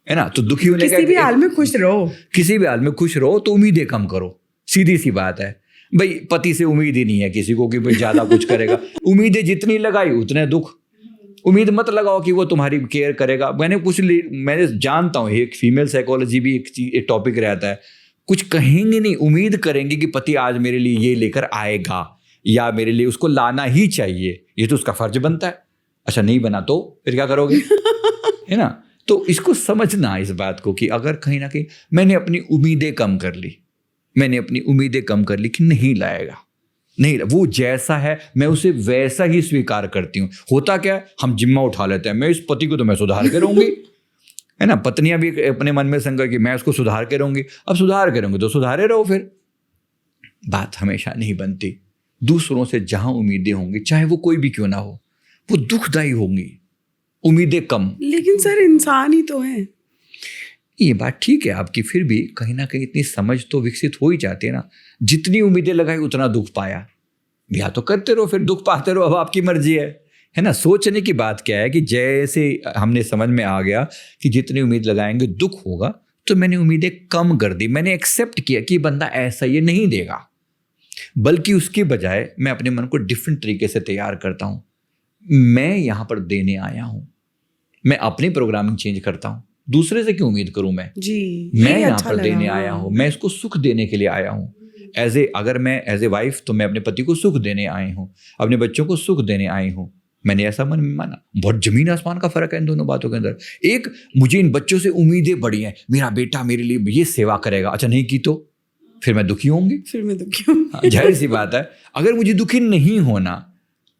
है ना? तो दुखी होने का,
किसी भी हाल में खुश रहो,
किसी भी हाल में खुश रहो, तो उम्मीदें कम करो। सीधी सी बात है भाई, पति से उम्मीद ही नहीं है किसी को कि भाई ज्यादा कुछ करेगा। उम्मीदें जितनी लगाई उतने दुख। उम्मीद मत लगाओ कि वो तुम्हारी केयर करेगा। मैंने जानता हूँ, एक फीमेल साइकोलॉजी भी एक टॉपिक रहता है। कुछ कहेंगे नहीं, उम्मीद करेंगे कि पति आज मेरे लिए ये लेकर आएगा या मेरे लिए उसको लाना ही चाहिए, ये तो उसका फर्ज बनता है। अच्छा नहीं बना तो फिर क्या करोगे? है ना? तो इसको समझना, इस बात को, कि अगर कहीं ना कहीं मैंने अपनी उम्मीदें कम कर ली, कि नहीं लाएगा, नहीं, वो जैसा है मैं उसे वैसा ही स्वीकार करती हूँ। होता क्या है, हम जिम्मा उठा लेते हैं, मैं इस पति को तो मैं सुधार के रहूंगी, है ना? पत्नियां भी अपने मन में संकल्प कि मैं उसको सुधार के रहूंगी। अब सुधार के रहूंगी तो सुधारे रहो। फिर बात हमेशा नहीं बनती। दूसरों से जहां उम्मीदें होंगी, चाहे वो कोई भी क्यों ना हो, वो दुखदायी होंगी। उम्मीदें कम।
लेकिन सर इंसान ही तो है।
ये बात ठीक है आपकी, फिर भी कहीं ना कहीं इतनी समझ तो विकसित हो ही जाती है ना। जितनी उम्मीदें लगाई उतना दुख पाया, या तो करते रहो फिर दुख पाते रहो, अब आपकी मर्जी है ना? सोचने की बात क्या है कि जैसे हमने समझ में आ गया कि जितनी उम्मीद लगाएंगे दुख होगा, तो मैंने उम्मीदें कम कर दी। मैंने एक्सेप्ट किया कि बंदा ऐसा ये नहीं देगा, बल्कि उसके बजाय मैं अपने मन को डिफरेंट तरीके से तैयार करता हूँ। मैं यहाँ पर देने आया हूँ, मैं अपनी प्रोग्रामिंग चेंज करता हूँ। दूसरे से क्यों उम्मीद करूं? मैं यहाँ पर देने आया हूँ, मैं इसको सुख देने के लिए आया हूँ। अगर मैं एज ए वाइफ, तो मैं अपने पति को सुख देने आई हूँ, अपने बच्चों को सुख देने आई हूँ। मैंने ऐसा मन में माना। बहुत जमीन आसमान का फर्क है इन दोनों बातों के अंदर। एक, मुझे इन बच्चों से उम्मीदें बड़ी हैं, मेरा बेटा मेरे लिए ये सेवा करेगा, अच्छा नहीं की तो फिर मैं दुखी होंगी, जाहिर सी बात है। अगर मुझे दुखी नहीं होना,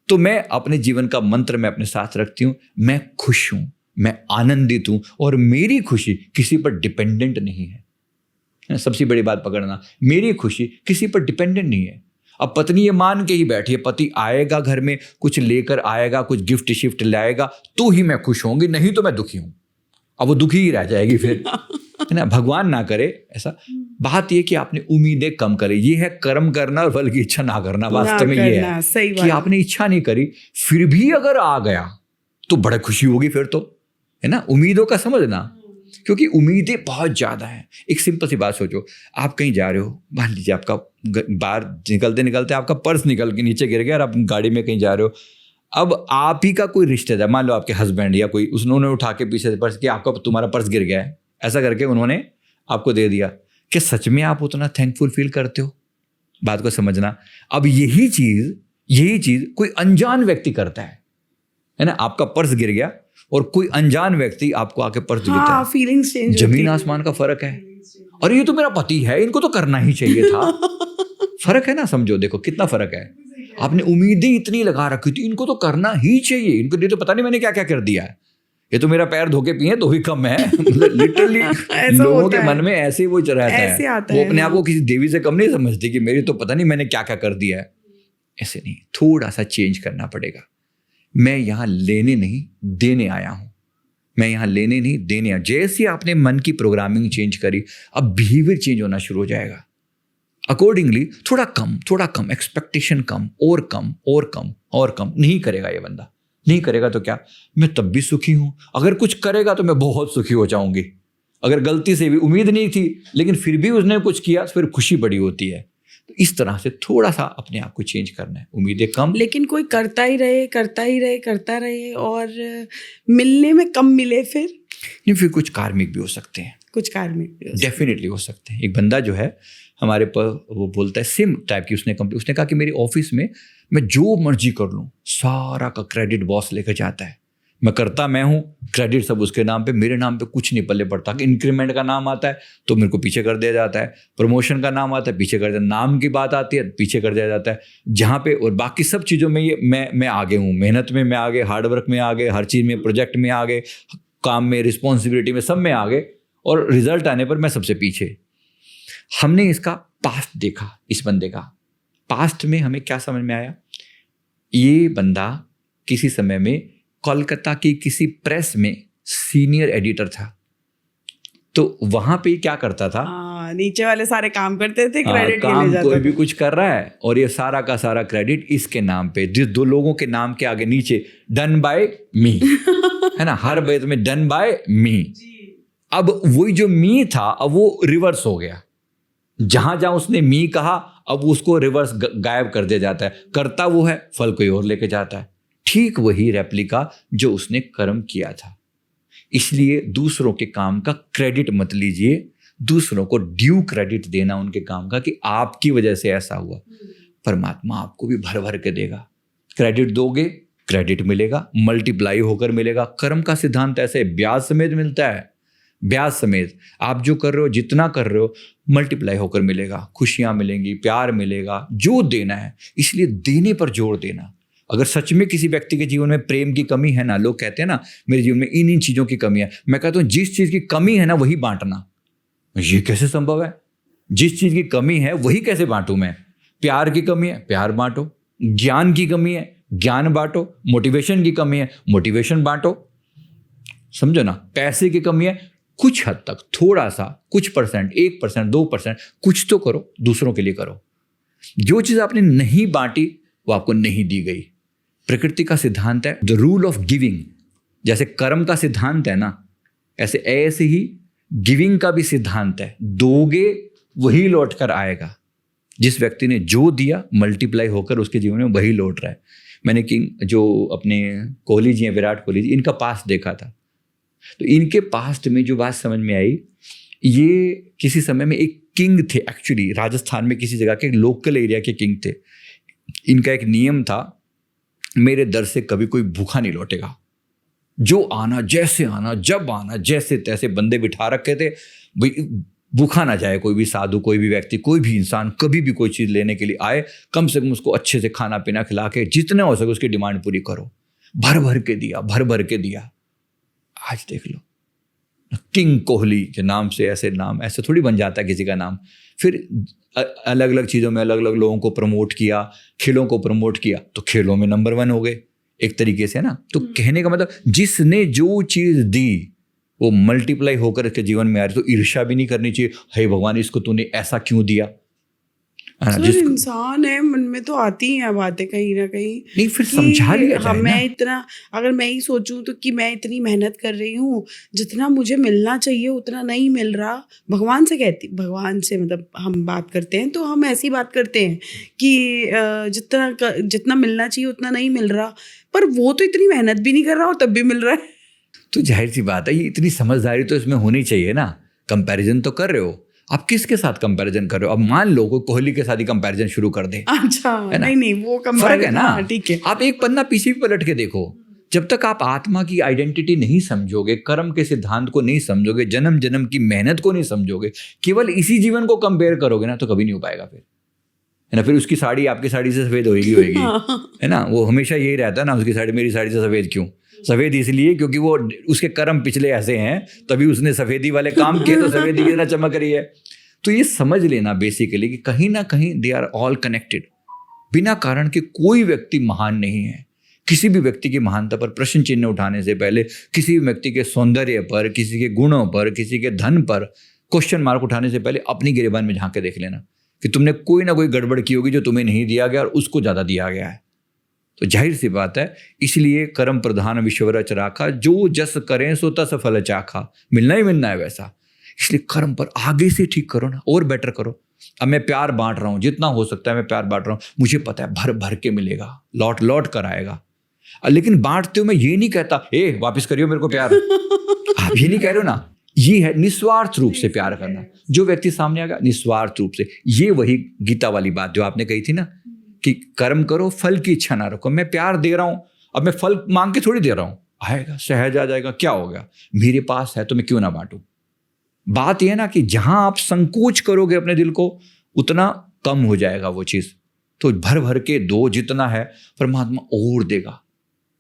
तो मैं अपने जीवन का मंत्र मैं अपने साथ रखती हूँ, मैं खुश हूँ, मैं आनंदित हूं, और मेरी खुशी किसी पर डिपेंडेंट नहीं है। सबसे बड़ी बात पकड़ना, मेरी खुशी किसी पर डिपेंडेंट नहीं है। अब पत्नी ये मान के ही बैठी है, पति आएगा घर में, कुछ लेकर आएगा, कुछ गिफ्ट शिफ्ट लाएगा तो ही मैं खुश होंगी, नहीं तो मैं दुखी हूं। अब वो दुखी ही रह जाएगी फिर, है ना? भगवान ना करे ऐसा। बात ये कि आपने उम्मीदें कम करें, ये है कर्म करना और फल की इच्छा ना करना। वास्तव में ये है कि आपने इच्छा नहीं करी, फिर भी अगर आ गया तो बड़ा खुशी होगी फिर तो, है ना? उम्मीदों का समझना, क्योंकि उम्मीदें बहुत ज्यादा हैं। एक सिंपल सी बात सोचो, आप कहीं जा रहे हो, मान लीजिए आपका बाहर निकलते निकलते आपका पर्स निकल के नीचे गिर गया और आप गाड़ी में कहीं जा रहे हो। अब आप ही का कोई रिश्तेदार, मान लो आपके हस्बैंड या कोई, उन्होंने उठा के पीछे से पर्स कि आपका तुम्हारा पर्स गिर गया है, ऐसा करके उन्होंने आपको दे दिया। क्या सच में आप उतना थैंकफुल फील करते हो? बात को समझना। अब यही चीज कोई अनजान व्यक्ति करता है ना? आपका पर्स गिर गया और कोई अनजान व्यक्ति आपको आके पर्स देता है,
फीलिंग्स चेंज,
जमीन आसमान का फर्क है। और ये तो मेरा पति है, इनको तो करना ही चाहिए था। फर्क है ना? समझो, देखो कितना फर्क है। आपने उम्मीदें इतनी लगा रखी थी, इनको तो करना ही चाहिए, इनको लिए तो पता नहीं मैंने क्या क्या कर दिया है, ये तो मेरा पैर धोके पिए तो भी कम है। लिटरली लोगों के मन में ऐसे वो रहता है, वो अपने आप को किसी देवी से कम नहीं समझती कि मेरी तो पता नहीं मैंने क्या क्या कर दिया है। ऐसे नहीं, थोड़ा सा चेंज करना पड़ेगा। मैं यहाँ लेने नहीं देने आया हूं, मैं यहाँ लेने नहीं देने आया। जैसे आपने मन की प्रोग्रामिंग चेंज करी, अब बिहेवियर चेंज होना शुरू हो जाएगा। अकॉर्डिंगली थोड़ा कम, एक्सपेक्टेशन कम, और कम नहीं करेगा ये बंदा। नहीं करेगा तो क्या, मैं तब भी सुखी हूं। अगर कुछ करेगा तो मैं बहुत सुखी हो जाऊंगी। अगर गलती से भी, उम्मीद नहीं थी लेकिन फिर भी उसने कुछ किया, फिर खुशी बड़ी होती है। तो इस तरह से थोड़ा सा अपने आप को चेंज करना है। उम्मीदें कम,
लेकिन कोई करता ही रहे और मिलने में कम मिले,
फिर कुछ कार्मिक भी हो सकते हैं, डेफिनेटली हो सकते हैं। एक बंदा जो है हमारे पर, वो बोलता है सेम टाइप की, उसने कहा कि मेरी ऑफिस में मैं जो मर्जी कर लूँ, सारा का क्रेडिट बॉस लेकर जाता है, मैं करता मैं हूँ, क्रेडिट सब उसके नाम पे, मेरे नाम पे कुछ नहीं पल्ले पड़ता। कि इंक्रीमेंट का नाम आता है तो मेरे को पीछे कर दिया जाता है, प्रमोशन का नाम आता है पीछे कर दिया, नाम की बात आती है पीछे कर दिया जाता है। जहाँ पे और बाकी सब चीज़ों में ये मैं आगे हूँ, मेहनत में मैं आगे, हार्डवर्क में आगे, हर चीज़ में, प्रोजेक्ट में आगे, काम में, रिस्पॉन्सिबिलिटी में, सब में आगे, और रिजल्ट आने पर मैं सबसे पीछे। हमने इसका पास्ट देखा, इस बंदे का पास्ट में हमें क्या समझ में आया, ये बंदा किसी समय में कोलकाता की किसी प्रेस में सीनियर एडिटर था। तो वहां पे क्या करता था,
नीचे वाले सारे काम करते थे, क्रेडिट
काम
ले जाता
कोई
था।
भी कुछ कर रहा है और ये सारा का सारा क्रेडिट इसके नाम पे, जिस दो लोगों के नाम के आगे नीचे डन बाय मी है ना, हर बेद में डन बाय मी। अब वही जो मी था अब वो रिवर्स हो गया, जहां जहां उसने मी कहा अब उसको रिवर्स गायब कर दिया जाता है, करता वो है, फल कोई और लेके जाता है। ठीक वही रेप्लिका जो उसने कर्म किया था। इसलिए दूसरों के काम का क्रेडिट मत लीजिए, दूसरों को ड्यू क्रेडिट देना उनके काम का, कि आपकी वजह से ऐसा हुआ। परमात्मा आपको भी भर भर के देगा। क्रेडिट दोगे क्रेडिट मिलेगा, मल्टीप्लाई होकर मिलेगा। कर्म का सिद्धांत ऐसे ब्याज समेत मिलता है, ब्याज समेत। आप जो कर रहे हो, जितना कर रहे हो, मल्टीप्लाई होकर मिलेगा, खुशियां मिलेंगी, प्यार मिलेगा, जो देना है। इसलिए देने पर जोर देना। अगर सच में किसी व्यक्ति के जीवन में प्रेम की कमी है ना, लोग कहते हैं ना मेरे जीवन में इन चीजों की कमी है, मैं कहता हूं जिस चीज की कमी है ना वही बांटना। ये कैसे संभव है? जिस चीज की कमी है वही कैसे बांटूं मैं? प्यार की कमी है, प्यार बांटो। ज्ञान की कमी है, ज्ञान बांटो। मोटिवेशन की कमी है, मोटिवेशन बांटो। समझो ना, पैसे की कमी है, कुछ हद तक, थोड़ा सा, कुछ परसेंट, 1%, 2%, कुछ तो करो, दूसरों के लिए करो। जो चीज आपने नहीं बांटी वो आपको नहीं दी गई। प्रकृति का सिद्धांत है द रूल ऑफ गिविंग। जैसे कर्म का सिद्धांत है ना, ऐसे ही गिविंग का भी सिद्धांत है। दोगे वही लौट कर आएगा। जिस व्यक्ति ने जो दिया मल्टीप्लाई होकर उसके जीवन में वही लौट रहा है। मैंने जो अपने कोहली जी हैं, विराट कोहली जी, इनका पास्ट देखा था। तो इनके पास्ट में जो बात समझ में आई, ये किसी समय में एक किंग थे, एक्चुअली राजस्थान में किसी जगह के लोकल एरिया के किंग थे। इनका एक नियम था, मेरे दर से कभी कोई भूखा नहीं लौटेगा। जो आना, जैसे आना, जब आना, जैसे तैसे बंदे बिठा रखे थे, भाई भूखा ना जाए कोई भी साधु, कोई भी व्यक्ति, कोई भी इंसान कभी भी कोई चीज़ लेने के लिए आए, कम से कम उसको अच्छे से खाना पीना खिला के जितना हो सके उसकी डिमांड पूरी करो। भर भर के दिया, भर भर के दिया। आज देख लो, किंग कोहली के नाम से ऐसे नाम ऐसे थोड़ी बन जाता है किसी का नाम। फिर अलग अलग चीज़ों में अलग अलग लोगों को प्रमोट किया, खेलों को प्रमोट किया, तो खेलों में नंबर 1 हो गए एक तरीके से ना। तो कहने का मतलब, जिसने जो चीज़ दी वो मल्टीप्लाई होकर इसके जीवन में आ रही, तो ईर्ष्या भी नहीं करनी चाहिए, हे भगवान इसको तूने ऐसा क्यों दिया।
सर इंसान है, मन में तो आती हैं बातें कहीं ना कहीं।
नहीं, फिर समझा लिया जाए ना।
मैं इतना, अगर मैं ही सोचूं तो कि मैं इतनी मेहनत कर रही हूँ, जितना मुझे मिलना चाहिए उतना नहीं मिल रहा। भगवान से मतलब हम बात करते हैं तो हम ऐसी बात करते हैं कि जितना मिलना चाहिए उतना नहीं मिल रहा, पर वो तो इतनी मेहनत भी नहीं कर रहा और तब भी मिल रहा है।
तो जाहिर सी बात है, ये इतनी समझदारी तो इसमें होनी चाहिए ना। कंपैरिजन तो कर रहे हो, आप किसके साथ कंपैरिजन कर रहे हो? अब मान लो कोई कोहली के साथ ही कंपैरिजन शुरू कर दे।
अच्छा, नहीं वो
फर्क है ना।
ठीक है,
आप एक पन्ना पीछे भी पलट के देखो। जब तक आप आत्मा की आइडेंटिटी नहीं समझोगे, कर्म के सिद्धांत को नहीं समझोगे, जन्म जन्म की मेहनत को नहीं समझोगे, केवल इसी जीवन को कंपेयर करोगे ना, तो कभी नहीं हो पाएगा। फिर है ना, फिर उसकी साड़ी आपकी साड़ी से सफेद होगी है ना। वो हमेशा यही रहता है ना, उसकी साड़ी मेरी साड़ी से सफेद क्यों? सफेद इसलिए क्योंकि वो उसके कर्म पिछले ऐसे हैं, तभी उसने सफेदी वाले काम किए, तो सफेदी की तरह चमक रही है। तो ये समझ लेना बेसिकली कि कहीं ना कहीं दे आर ऑल कनेक्टेड। बिना कारण के कोई व्यक्ति महान नहीं है। किसी भी व्यक्ति की महानता पर प्रश्न चिन्ह उठाने से पहले, किसी भी व्यक्ति के सौंदर्य पर, किसी के गुणों पर, किसी के धन पर क्वेश्चन मार्क उठाने से पहले अपनी गिरेबान में झांक के देख लेना कि तुमने कोई ना कोई गड़बड़ की होगी जो तुम्हें नहीं दिया गया और उसको ज़्यादा दिया गया है। तो जाहिर सी बात है, इसलिए कर्म प्रधान विश्वर रच राखा, जो जस करें सो तस फल चाखा। मिलना ही मिलना है वैसा। इसलिए कर्म पर आगे से ठीक करो ना, और बेटर करो। अब मैं प्यार बांट रहा हूँ, जितना हो सकता है मैं प्यार बांट रहा हूँ, मुझे पता है भर भर के मिलेगा, लौट लौट कर आएगा। लेकिन बांटते हो मैं ये नहीं कहता वापस करियो मेरे को प्यार, आप ये नहीं कह रहे हो ना। ये है निस्वार्थ रूप से प्यार करना। जो व्यक्ति सामने आएगा निस्वार्थ रूप से, ये वही गीता वाली बात जो आपने कही थी ना कि कर्म करो फल की इच्छा ना रखो। मैं प्यार दे रहा हूं, अब मैं फल मांग के थोड़ी दे रहा हूं, आएगा, सहज आ जाएगा, क्या हो गया, मेरे पास है तो मैं क्यों ना बांटूं। बात यह ना कि जहां आप संकोच करोगे अपने दिल को, उतना कम हो जाएगा वो चीज। तो भर भर के दो, जितना है परमात्मा और देगा,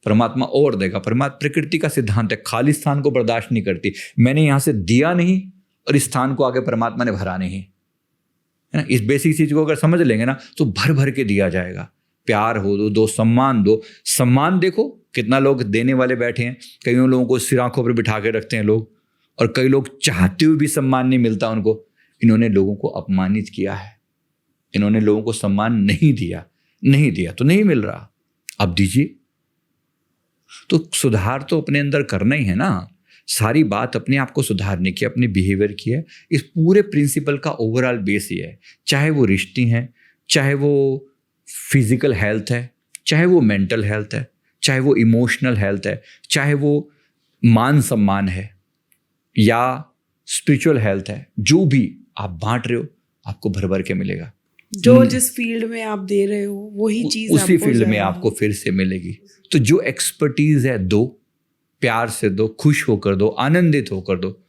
परमात्मा और देगा। परमात्मा, प्रकृति का सिद्धांत है, खाली स्थान को बर्दाश्त नहीं करती। मैंने यहां से दिया नहीं और इस स्थान को आगे परमात्मा ने भरा नहीं, है ना। इस बेसिक चीज को अगर समझ लेंगे ना तो भर भर के दिया जाएगा। प्यार हो दो, सम्मान दो। सम्मान देखो कितना लोग देने वाले बैठे हैं, कई लोगों को सिर आंखों पर बिठा के रखते हैं लोग, और कई लोग चाहते हुए भी सम्मान नहीं मिलता उनको। इन्होंने लोगों को अपमानित किया है, इन्होंने लोगों को सम्मान नहीं दिया तो नहीं मिल रहा, अब दीजिए। तो सुधार तो अपने अंदर करना ही है ना। सारी बात अपने आप को सुधारने की, अपने बिहेवियर की है। इस पूरे प्रिंसिपल का ओवरऑल बेस ये है, चाहे वो रिश्ते हैं, चाहे वो फिजिकल हेल्थ है, चाहे वो मेंटल हेल्थ है, चाहे वो इमोशनल हेल्थ है, चाहे वो मान सम्मान है या स्पिरिचुअल हेल्थ है, जो भी आप बांट रहे हो आपको भर भर के मिलेगा।
जो जिस फील्ड में आप दे रहे हो वही चीज
उसी फील्ड में आपको फिर से मिलेगी। तो जो एक्सपर्टीज है दो, प्यार से दो, खुश होकर दो, आनंदित होकर दो।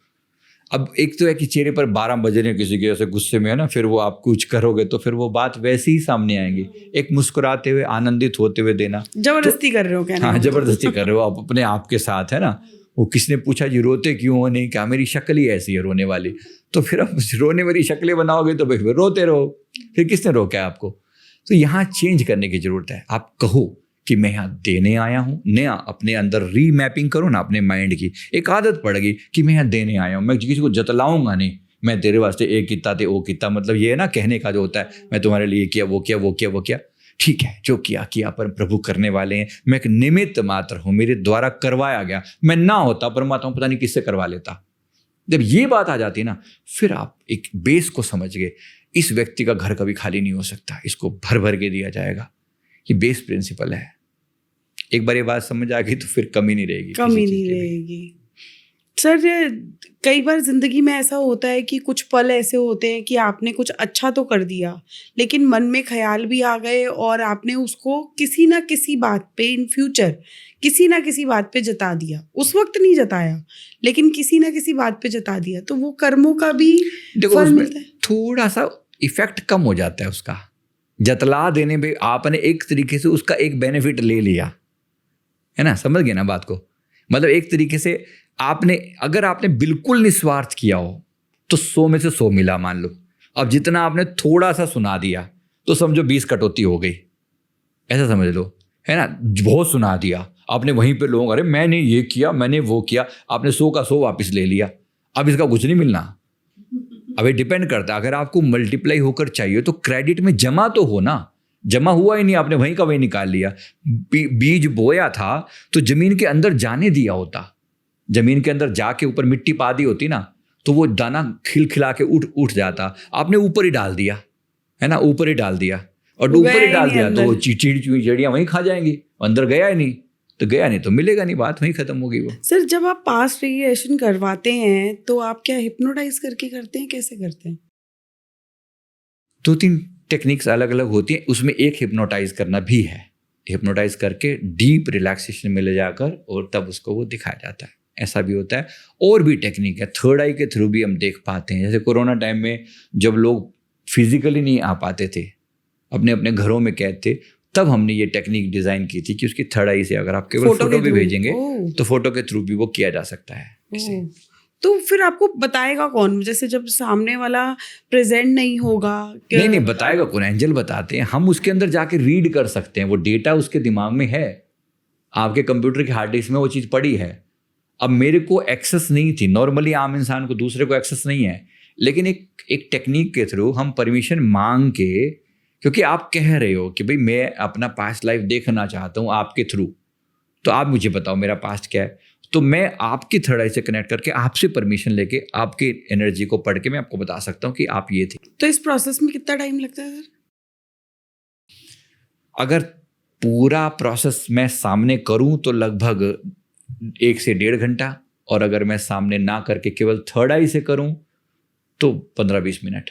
अब एक तो है कि चेहरे पर 12 बज रहे हैं किसी के, ऐसे गुस्से में है ना, फिर वो आप कुछ करोगे तो फिर वो बात वैसे ही सामने आएंगी। एक मुस्कुराते हुए, आनंदित होते हुए देना।
जबरदस्ती कर रहे हो क्या?
हाँ, जबरदस्ती कर रहे हो आप अपने आप के साथ, है ना। वो किसने पूछा जी रोते क्यों हो, नहीं क्या मेरी शक्ल ही ऐसी है रोने वाली, तो फिर आप रोने वाली शक्लें बनाओगे तो फिर रोते रहो, फिर किसने रोका है आपको। तो यहाँ चेंज करने की जरूरत है। आप कहो कि मैं यहाँ देने आया हूँ, नया अपने अंदर रीमैपिंग करो ना अपने माइंड की। एक आदत पड़ेगी कि मैं यहाँ देने आया हूँ, मैं किसी को जतलाऊंगा नहीं, मैं तेरे वास्ते एक किता ते वो किता, मतलब ये है ना कहने का जो होता है, मैं तुम्हारे लिए किया वो किया वो किया वो किया। ठीक है, जो किया पर प्रभु करने वाले हैं, मैं एक निमित्त मात्र हूँ, मेरे द्वारा करवाया गया। मैं ना होता परमात्मा पता नहीं किससे करवा लेता। जब ये बात आ जाती है ना, फिर आप एक बेस को समझ गए, इस व्यक्ति का घर कभी खाली नहीं हो सकता, इसको भर भर के दिया जाएगा। ये बेस प्रिंसिपल है। एक बार ये बात समझ आ गई तो फिर कमी नहीं रहेगी।
सर, कई बार जिंदगी में ऐसा होता है कि कुछ पल ऐसे होते हैं कि आपने कुछ अच्छा तो कर दिया, लेकिन मन में ख्याल भी आ गए और आपने उसको किसी ना किसी बात पे इन फ्यूचर किसी ना किसी बात पे जता दिया। उस वक्त नहीं जताया, लेकिन किसी ना किसी बात पे जता दिया, तो वो कर्मों का भी फल मिलता है।
थोड़ा सा इफेक्ट कम हो जाता है उसका। जतला देने पे आपने एक तरीके से उसका एक बेनिफिट ले लिया, है ना, समझ गए ना बात को। मतलब एक तरीके से अगर आपने बिल्कुल निस्वार्थ किया हो तो 100 में से 100 मिला मान लो। अब जितना आपने थोड़ा सा सुना दिया तो समझो 20 कटौती हो गई, ऐसा समझ लो, है ना। बहुत सुना दिया आपने, वहीं पे लोग अरे मैंने ये किया, मैंने वो किया, आपने 100 का 100 वापस ले लिया। अब इसका कुछ नहीं मिलना। अब ये डिपेंड करता है, अगर आपको मल्टीप्लाई होकर चाहिए तो क्रेडिट में जमा तो हो ना। जमा हुआ ही नहीं, आपने वहीं का वहीं निकाल लिया। बीज बोया था तो जमीन के अंदर जाने दिया होता, जमीन के अंदर जाके ऊपर मिट्टी पा दी होती ना, तो वो दाना खिलखिला के उठ जाता। आपने ऊपर ही डाल दिया, है ना, ऊपर ही डाल दिया, और ऊपर ही डाल दिया तो वो चिड़ियाँ वहीं खा जाएंगी। अंदर गया ही नहीं तो मिलेगा नहीं, बात वहीं खत्म होगी वो।
सर, जब आप पास्ट रिग्रेशन करवाते हैं तो आप क्या हिप्नोटाइज करके करते हैं, कैसे करते हैं?
2-3 टेक्निक्स अलग अलग होती हैं, उसमें एक हिप्नोटाइज करना भी है। हिप्नोटाइज करके डीप रिलैक्सेशन में ले जाकर और तब उसको वो दिखाया जाता है, ऐसा भी होता है। और भी टेक्निक है, थर्ड आई के थ्रू भी हम देख पाते हैं। जैसे कोरोना टाइम में जब लोग फिजिकली नहीं आ पाते थे, अपने अपने घरों में कैद थे, तब हमने ये टेक्निक डिजाइन की थी कि उसकी थर्ड आई से अगर आप केवल फोटो भी भेजेंगे तो फोटो के थ्रू भी वो किया जा सकता है।
तो फिर आपको बताएगा कौन? जैसे जब सामने वाला प्रेजेंट नहीं होगा,
नहीं बताएगा कौन, एंजल बताते हैं। हम उसके अंदर जाके रीड कर सकते हैं, वो डेटा उसके दिमाग में है, आपके कंप्यूटर के हार्ड डिस्क में वो चीज़ पड़ी है। अब मेरे को एक्सेस नहीं थी, नॉर्मली आम इंसान को दूसरे को एक्सेस नहीं है, लेकिन एक टेक्निक के थ्रू हम परमिशन मांग के, क्योंकि आप कह रहे हो कि भाई मैं अपना पास्ट लाइफ देखना चाहता हूँ आपके थ्रू, तो आप मुझे बताओ मेरा पास्ट क्या है, तो मैं आपकी थर्ड आई से कनेक्ट करके आपसे परमिशन लेके आपकी एनर्जी को पढ़ के मैं आपको बता सकता हूँ कि आप ये थे।
तो इस प्रोसेस में कितना टाइम लगता है सर?
अगर पूरा प्रोसेस मैं सामने करूँ तो लगभग 1 से 1.5 घंटा, और अगर मैं सामने ना करके केवल थर्ड आई से करूँ तो 15-20 मिनट।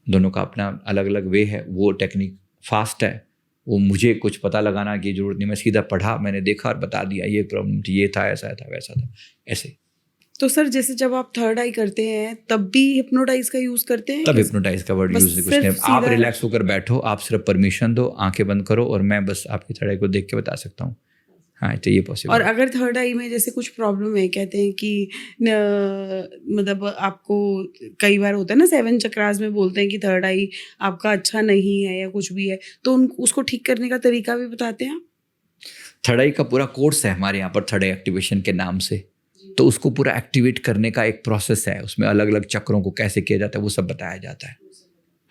दोनों का अपना अलग अलग वे है। वो टेक्निक फास्ट है, वो मुझे कुछ पता लगाना की जरूरत नहीं, मैं सीधा पढ़ा, मैंने देखा और बता दिया ये प्रॉब्लम थी, ये था, ऐसा था, वैसा था, ऐसे।
तो सर जैसे जब आप थर्ड आई करते हैं तब भी हिप्नोटाइज का यूज करते हैं?
तब हिप्नोटाइज का वर्ड
बस
यूज कुछ
सिर्फ
नहीं, आप
सीधा-
रिलैक्स होकर बैठो, आप सिर्फ परमिशन दो, आंखें बंद करो और मैं बस आपकी थर्ड आई को देख के बता सकता हूँ। हाँ, तो ये पॉसिबल।
और अगर थर्ड आई में जैसे कुछ प्रॉब्लम है, कहते हैं कि मतलब आपको कई बार होता है ना, 7 चक्रास में बोलते हैं कि थर्ड आई आपका अच्छा नहीं है या कुछ भी है, तो उसको ठीक करने का तरीका भी बताते हैं आप?
थर्ड आई का पूरा कोर्स है हमारे यहाँ पर, थर्ड आई एक्टिवेशन के नाम से। तो उसको पूरा एक्टिवेट करने का एक प्रोसेस है, उसमें अलग अलग चक्रों को कैसे किया जाता है वो सब बताया जाता है।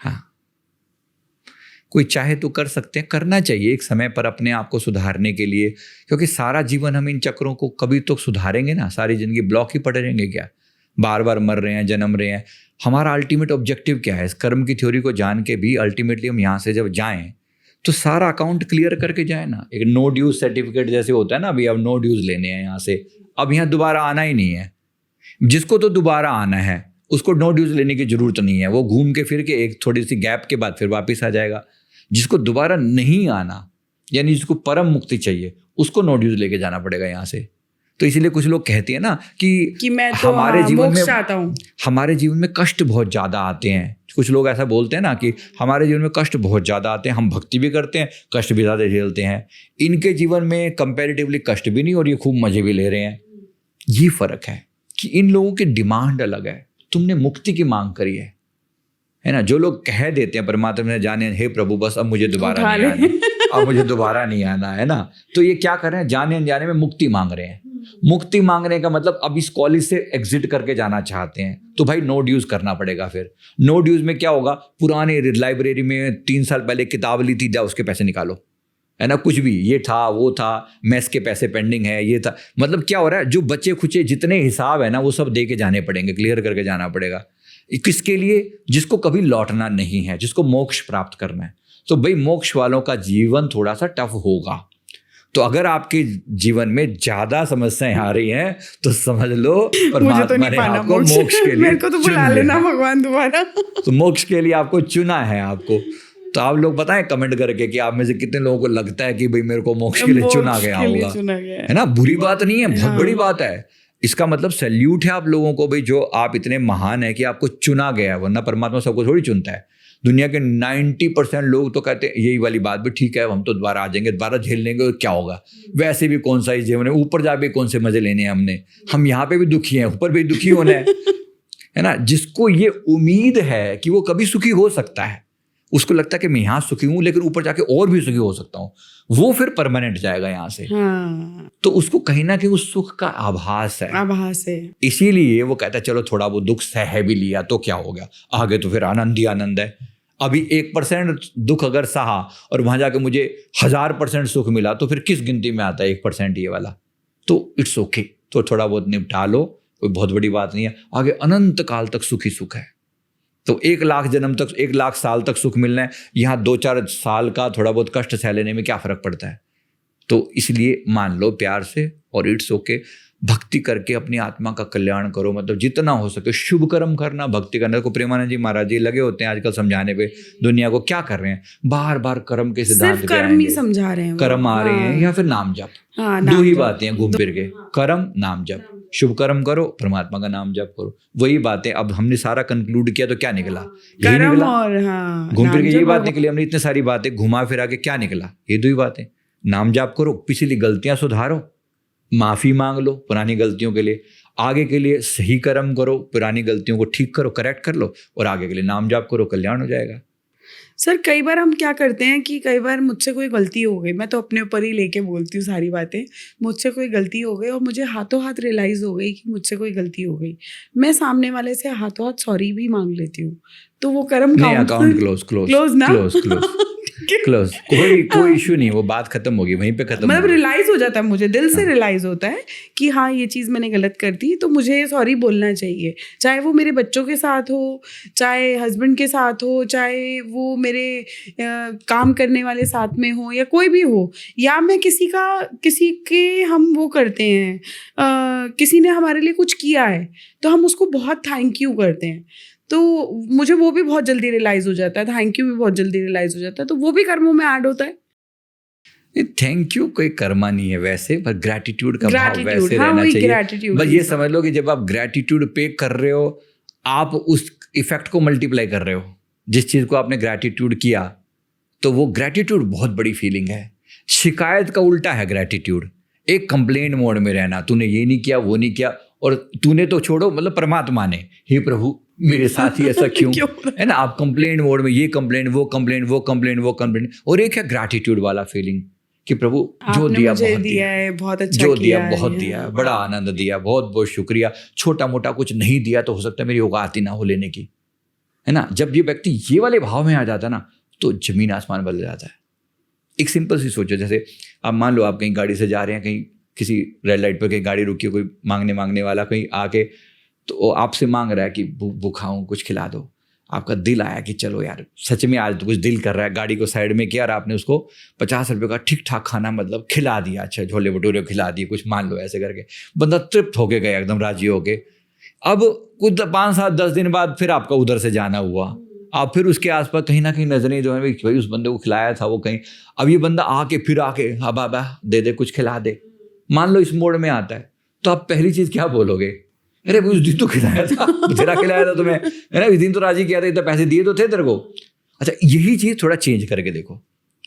हाँ, कोई चाहे तो कर सकते हैं, करना चाहिए एक समय पर अपने आप को सुधारने के लिए, क्योंकि सारा जीवन हम इन चक्रों को कभी तो सुधारेंगे ना, सारी जिंदगी ब्लॉक ही पड़े रहेंगे क्या? बार बार मर रहे हैं, जन्म रहे हैं। हमारा अल्टीमेट ऑब्जेक्टिव क्या है? इस कर्म की थ्योरी को जान के भी अल्टीमेटली हम यहाँ से जब जाएं तो सारा अकाउंट क्लियर करके जाए ना। एक नो ड्यूज सर्टिफिकेट जैसे होता है ना, अभी अब नो ड्यूज लेने हैं यहाँ से, अब यहाँ दोबारा आना ही नहीं है। जिसको तो दोबारा आना है उसको नो ड्यूज लेने की जरूरत नहीं है, वो घूम के फिर के एक थोड़ी सी गैप के बाद फिर वापस आ जाएगा। जिसको दोबारा नहीं आना, यानी जिसको परम मुक्ति चाहिए, उसको नो ड्यूज लेके जाना पड़ेगा यहाँ से। तो इसीलिए कुछ लोग कहते हैं ना कि
मैं तो
हमारे जीवन में
चाहता हूँ,
हमारे जीवन में कष्ट बहुत ज़्यादा आते हैं। कुछ लोग ऐसा बोलते हैं ना कि हमारे जीवन में कष्ट बहुत ज़्यादा आते हैं, हम भक्ति भी करते हैं, कष्ट भी ज़्यादा झेलते हैं। इनके जीवन में कंपैरेटिवली कष्ट भी नहीं और ये खूब मजे भी ले रहे हैं। ये फ़र्क है कि इन लोगों की डिमांड अलग है, तुमने मुक्ति की मांग करी है ना। जो लोग कह देते हैं परमात्मा ने जाने, हे प्रभु बस अब मुझे दोबारा नहीं आना, अब मुझे दोबारा नहीं आना, है ना, तो ये क्या कर रहे हैं? जाने अनजाने में मुक्ति मांग रहे हैं। मुक्ति मांगने का मतलब अब इस कॉलेज से एग्जिट करके जाना चाहते हैं, तो भाई नो ड्यूज करना पड़ेगा। फिर नो ड्यूज में क्या होगा? पुराने लाइब्रेरी में 3 साल पहले किताब ली थी, जाओ उसके पैसे निकालो, है ना, कुछ भी, ये था वो था, मेस के पैसे पेंडिंग है, ये था। मतलब क्या हो रहा है? जो बचे खुचे जितने हिसाब है ना वो सब दे के जाने पड़ेंगे, क्लियर करके जाना पड़ेगा। किसके लिए? जिसको कभी लौटना नहीं है, जिसको मोक्ष प्राप्त करना है। तो भाई मोक्ष वालों का जीवन थोड़ा सा टफ होगा। तो अगर आपके जीवन में ज्यादा समस्याएं आ रही हैं तो समझ लो परमात्मा ने आपको मोक्ष के लिए
मेरे को तो बुला लेना भगवान दोबारा।
तो मोक्ष के लिए आपको चुना है आपको। तो आप लोग बताएं कमेंट करके कि आप में से कितने लोगों को लगता है कि भाई मेरे को मोक्ष के लिए चुना गया होगा, है ना। बुरी बात नहीं है, बहुत बड़ी बात है। इसका मतलब सैल्यूट है आप लोगों को भाई, जो आप इतने महान है कि आपको चुना गया है, वरना परमात्मा सबको थोड़ी चुनता है। दुनिया के 90% लोग तो कहते हैं यही वाली बात भी ठीक है, हम तो दोबारा आ जाएंगे, दोबारा झेल लेंगे और क्या होगा, वैसे भी कौन सा इस जीवन में ऊपर जाके कौन से मजे लेने हैं हमने, हम यहाँ पे भी दुखी हैं, ऊपर भी दुखी होना है ना। जिसको ये उम्मीद है कि वो कभी सुखी हो सकता है, उसको लगता है कि मैं यहाँ सुखी हूँ लेकिन ऊपर जाके और भी सुखी हो सकता हूँ, वो फिर परमानेंट जाएगा यहाँ से।
हाँ।
तो उसको कहीं ना कहीं उस सुख का आभास है। इसीलिए वो कहता है चलो थोड़ा वो दुख सह भी लिया तो क्या हो गया, आगे तो फिर आनंद ही आनंद है। अभी 1% दुख अगर सहा और वहां जाके मुझे 1000% सुख मिला तो फिर किस गिनती में आता है 1% ये वाला? तो इट्स ओके, तो थोड़ा बहुत निपटा लो, कोई बहुत बड़ी बात नहीं है। आगे अनंत काल तक सुखी सुख है। तो 1 लाख जन्म तक, 1 लाख साल तक सुख मिलना है, यहाँ 2-4 साल का थोड़ा बहुत कष्ट सह लेने में क्या फर्क पड़ता है? तो इसलिए मान लो प्यार से और इट्स ओके। भक्ति करके अपनी आत्मा का कल्याण करो, मतलब जितना हो सके शुभ कर्म करना, भक्ति करना। को प्रेमानंद जी महाराज जी लगे होते हैं आजकल समझाने पे दुनिया को, क्या कर रहे हैं? बार बार कर्म के सिद्धांत
सिर्फ कर्म ही समझा रहे हैं,
कर्म आ रहे हैं या फिर नाम जप। दो ही बातें हैं घूम फिर के, कर्म नाम जप। शुभ कर्म करो, परमात्मा का नाम जप करो, वही बातें। अब हमने सारा कंक्लूड किया तो क्या निकला? यही निकला।
और
घूम फिर के यही बात निकली। हमने इतने सारी बातें घुमा फिरा के क्या निकला? ये 2 ही बातें। नाम जाप करो, पिछली गलतियां सुधारो, माफी मांग लो पुरानी गलतियों के लिए, आगे के लिए सही कर्म करो, पुरानी गलतियों को ठीक करो, करेक्ट कर लो और आगे के लिए नाम जाप करो, कल्याण हो जाएगा।
सर कई बार हम क्या करते हैं कि कई बार मुझसे कोई गलती हो गई, मैं तो अपने ऊपर ही लेके बोलती हूँ सारी बातें, मुझसे कोई गलती हो गई और मुझे हाथों हाथ रियलाइज़ हो गई कि मुझसे कोई गलती हो गई, मैं सामने वाले से हाथों हाथ सॉरी भी मांग लेती हूँ, तो वो कर्म
अकाउंट क्लोज ना, क्लोज, कोई इशू नहीं, वो बात खत्म होगी, वहीं पे खत्म।
मतलब रियलाइज हो जाता है, मुझे दिल से रियलाइज होता है कि हाँ ये चीज़ मैंने गलत कर दी, तो मुझे सॉरी बोलना चाहिए। चाहे वो मेरे बच्चों के साथ हो, चाहे हस्बैंड के साथ हो, चाहे वो मेरे काम करने वाले साथ में हो, या कोई भी हो, या मैं किसी के हम वो करते हैं, किसी ने हमारे लिए कुछ किया है तो हम उसको बहुत थैंक यू करते हैं, तो मुझे वो भी बहुत जल्दी रियलाइज़ हो जाता है, थैंक यू भी बहुत जल्दी रियलाइज़ हो जाता है, तो वो भी कर्मों में ऐड होता है।
थैंक यू कोई कर्मा नहीं है वैसे, पर ग्रैटिट्यूड का भाव
Gratitude,
वैसे
हाँ,
रहना
वही
चाहिए।
gratitude
बस
ही
ये
सब।
समझ लो कि जब आप ग्रैटिट्यूड पे कर रहे हो, आप उस इफेक्ट को मल्टीप्लाई कर रहे हो। जिस चीज को आपने ग्रैटिट्यूड किया, तो वो ग्रैटिट्यूड बहुत बड़ी फीलिंग है। शिकायत का उल्टा है ग्रैटिट्यूड, एक कंप्लेंट मोड में रहना, तूने ये नहीं किया, वो नहीं किया, और तूने तो छोड़ो, मतलब परमात्मा ने, हे प्रभु मेरे साथ ही ऐसा क्यों,
क्यों?
है ना। आप कंप्लेंट मोड में, ये कंप्लेंट, वो कंप्लेंट, वो कंप्लेंट, वो कंप्लेंट, और एक है ग्रैटिट्यूड वाला फीलिंग कि प्रभु जो
आपने
दिया
मुझे
बहुत
दिया
दिया
है, बहुत अच्छा
जो
किया
दिया बहुत दिया, बड़ा आनंद दिया, बहुत बहुत शुक्रिया। छोटा मोटा कुछ नहीं दिया तो हो सकता है मेरी औकात ही ना हो लेने की, है ना। जब ये व्यक्ति ये वाले भाव में आ जाता है ना, तो जमीन आसमान बदल जाता है। एक सिंपल सी सोचो, जैसे आप मान लो आप कहीं गाड़ी से जा रहे हैं, कहीं किसी रेड लाइट पर कहीं गाड़ी रुकी, कोई मांगने वाला कहीं आके तो आपसे मांग रहा है कि भूखा हूँ, कुछ खिला दो। आपका दिल आया कि चलो यार सच में आज तो कुछ दिल कर रहा है, गाड़ी को साइड में किया और आपने उसको 50 रुपये का ठीक ठाक खाना मतलब खिला दिया। अच्छा, छोले भटूरे खिला दिए, कुछ मान लो ऐसे करके बंदा तृप्त होके गया, एकदम राजी होके। अब कुछ 5-7-10 दिन बाद फिर आपका उधर से जाना हुआ, आप फिर उसके आसपास कहीं ना कहीं नजरें जो है भाई उस बंदे को खिलाया था वो कहीं, अब ये बंदा आके फिर आके हाँ बाबा दे कुछ खिला दे, मान लो इस मोड में आता है, तो आप पहली चीज क्या बोलोगे? अरे उस दिन तो खिलाया था, तेरा खिलाया था तुम्हें, है ना, उस दिन तो राजी किया था, इतना पैसे दिए तो थे तेरे को। अच्छा, यही चीज थोड़ा चेंज करके देखो।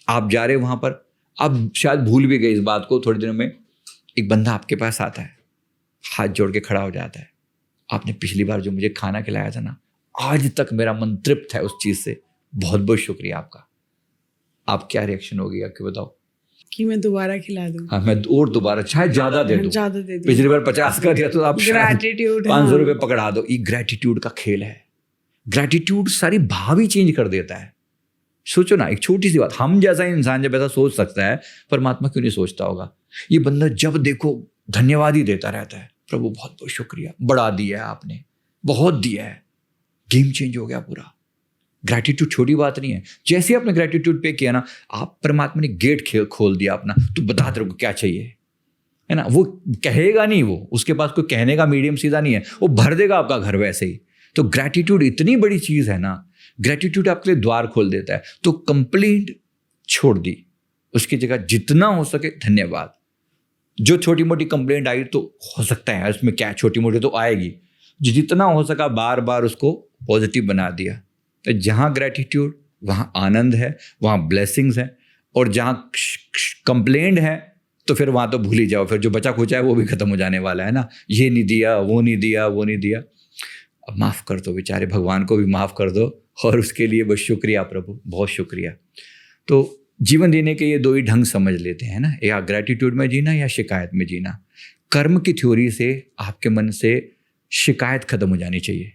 आप जा रहे हो वहां पर, आप शायद भूल भी गए इस बात को, थोड़े दिनों में एक बंदा आपके पास आता है, हाथ जोड़ के खड़ा हो जाता है, आपने पिछली बार जो मुझे खाना खिलाया था ना, आज तक मेरा मन तृप्त है उस चीज से, बहुत बहुत शुक्रिया आपका। आप क्या रिएक्शन होगी आपके बताओ?
कि मैं दोबारा खिला दूं।
हाँ, मैं और दोबारा शायद ज्यादा दे दूं,
ज्यादा दे दूं।
पिछली बार 50 का दिया तो आप
Gratitude,
500
हाँ।
रुपये पकड़ा दो। ये ग्रेटिट्यूड का खेल है। ग्रेटिट्यूड सारी भाव ही चेंज कर देता है। सोचो ना, एक छोटी सी बात, हम जैसा इंसान जब ऐसा सोच सकता है, परमात्मा क्यों नहीं सोचता होगा? ये बंदा जब देखो धन्यवाद ही देता रहता है, प्रभु बहुत बहुत शुक्रिया, बड़ा दिया है आपने, बहुत दिया है। गेम चेंज हो गया पूरा। ग्रैटिट्यूड छोटी बात नहीं है। जैसे आपने ग्रैटिट्यूड पे किया ना, आप परमात्मा ने गेट खोल दिया अपना, तो बता तेरे को क्या चाहिए, है ना। वो कहेगा नहीं, वो उसके पास कोई कहने का मीडियम सीधा नहीं है, वो भर देगा आपका घर वैसे ही। तो ग्रैटिट्यूड इतनी बड़ी चीज है ना, ग्रैटिट्यूड आपके लिए द्वार खोल देता है। तो कंप्लेंट छोड़ दी, उसकी जगह जितना हो सके धन्यवाद। जो छोटी मोटी कंप्लेंट आई तो हो सकता है उसमें क्या, छोटी मोटी तो आएगी, जितना हो सका बार बार उसको पॉजिटिव बना दिया। तो जहाँ ग्रैटिट्यूड वहाँ आनंद है, वहाँ ब्लेसिंग्स है, और जहाँ कंप्लेंट है तो फिर वहाँ तो भूल ही जाओ, फिर जो बचा खुचा है वो भी खत्म हो जाने वाला है ना। ये नहीं दिया, वो नहीं दिया, वो नहीं दिया। अब माफ़ कर दो, बेचारे भगवान को भी माफ़ कर दो, और उसके लिए बस शुक्रिया प्रभु, बहुत शुक्रिया। तो जीवन जीने के ये दो ही ढंग समझ लेते हैं ना, या ग्रैटिट्यूड में जीना या शिकायत में जीना। कर्म की थ्योरी से आपके मन से शिकायत खत्म हो जानी चाहिए,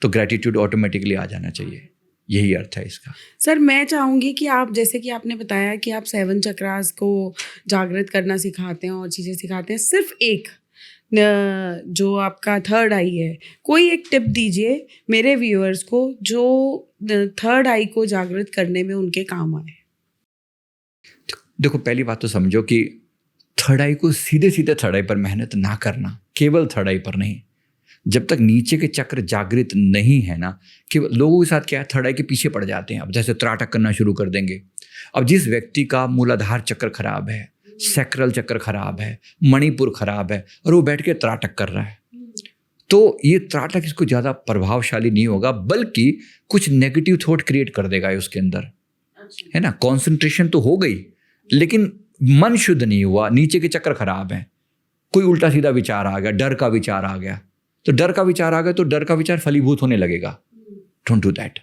तो ग्रैटिट्यूड ऑटोमेटिकली आ जाना चाहिए। यही अर्थ है इसका।
सर, मैं चाहूँगी कि आप, जैसे कि आपने बताया कि आप 7 चक्रास को जागृत करना सिखाते हैं और चीज़ें सिखाते हैं, सिर्फ एक जो आपका थर्ड आई है, कोई एक टिप दीजिए मेरे व्यूअर्स को जो थर्ड आई को जागृत करने में उनके काम आए।
देखो, पहली बात तो समझो कि थर्ड आई को सीधे सीधे थर्ड आई पर मेहनत ना करना, केवल थर्ड आई पर नहीं। जब तक नीचे के चक्र जागृत नहीं है ना, कि लोगों के साथ क्या है, थर्ड आई के पीछे पड़ जाते हैं। अब जैसे त्राटक करना शुरू कर देंगे। अब जिस व्यक्ति का मूलाधार चक्र खराब है, सैक्रल चक्र खराब है, मणिपुर खराब है, और वो बैठ के त्राटक कर रहा है, तो ये त्राटक इसको ज़्यादा प्रभावशाली नहीं होगा, बल्कि कुछ नेगेटिव थॉट क्रिएट कर देगा उसके अंदर, है ना। कॉन्सेंट्रेशन तो हो गई, लेकिन मन शुद्ध नहीं हुआ, नीचे के चक्र खराब है। कोई उल्टा सीधा विचार आ गया, डर का विचार आ गया, तो डर का विचार आ गया तो डर का विचार फलीभूत होने लगेगा। डोंट डू दैट,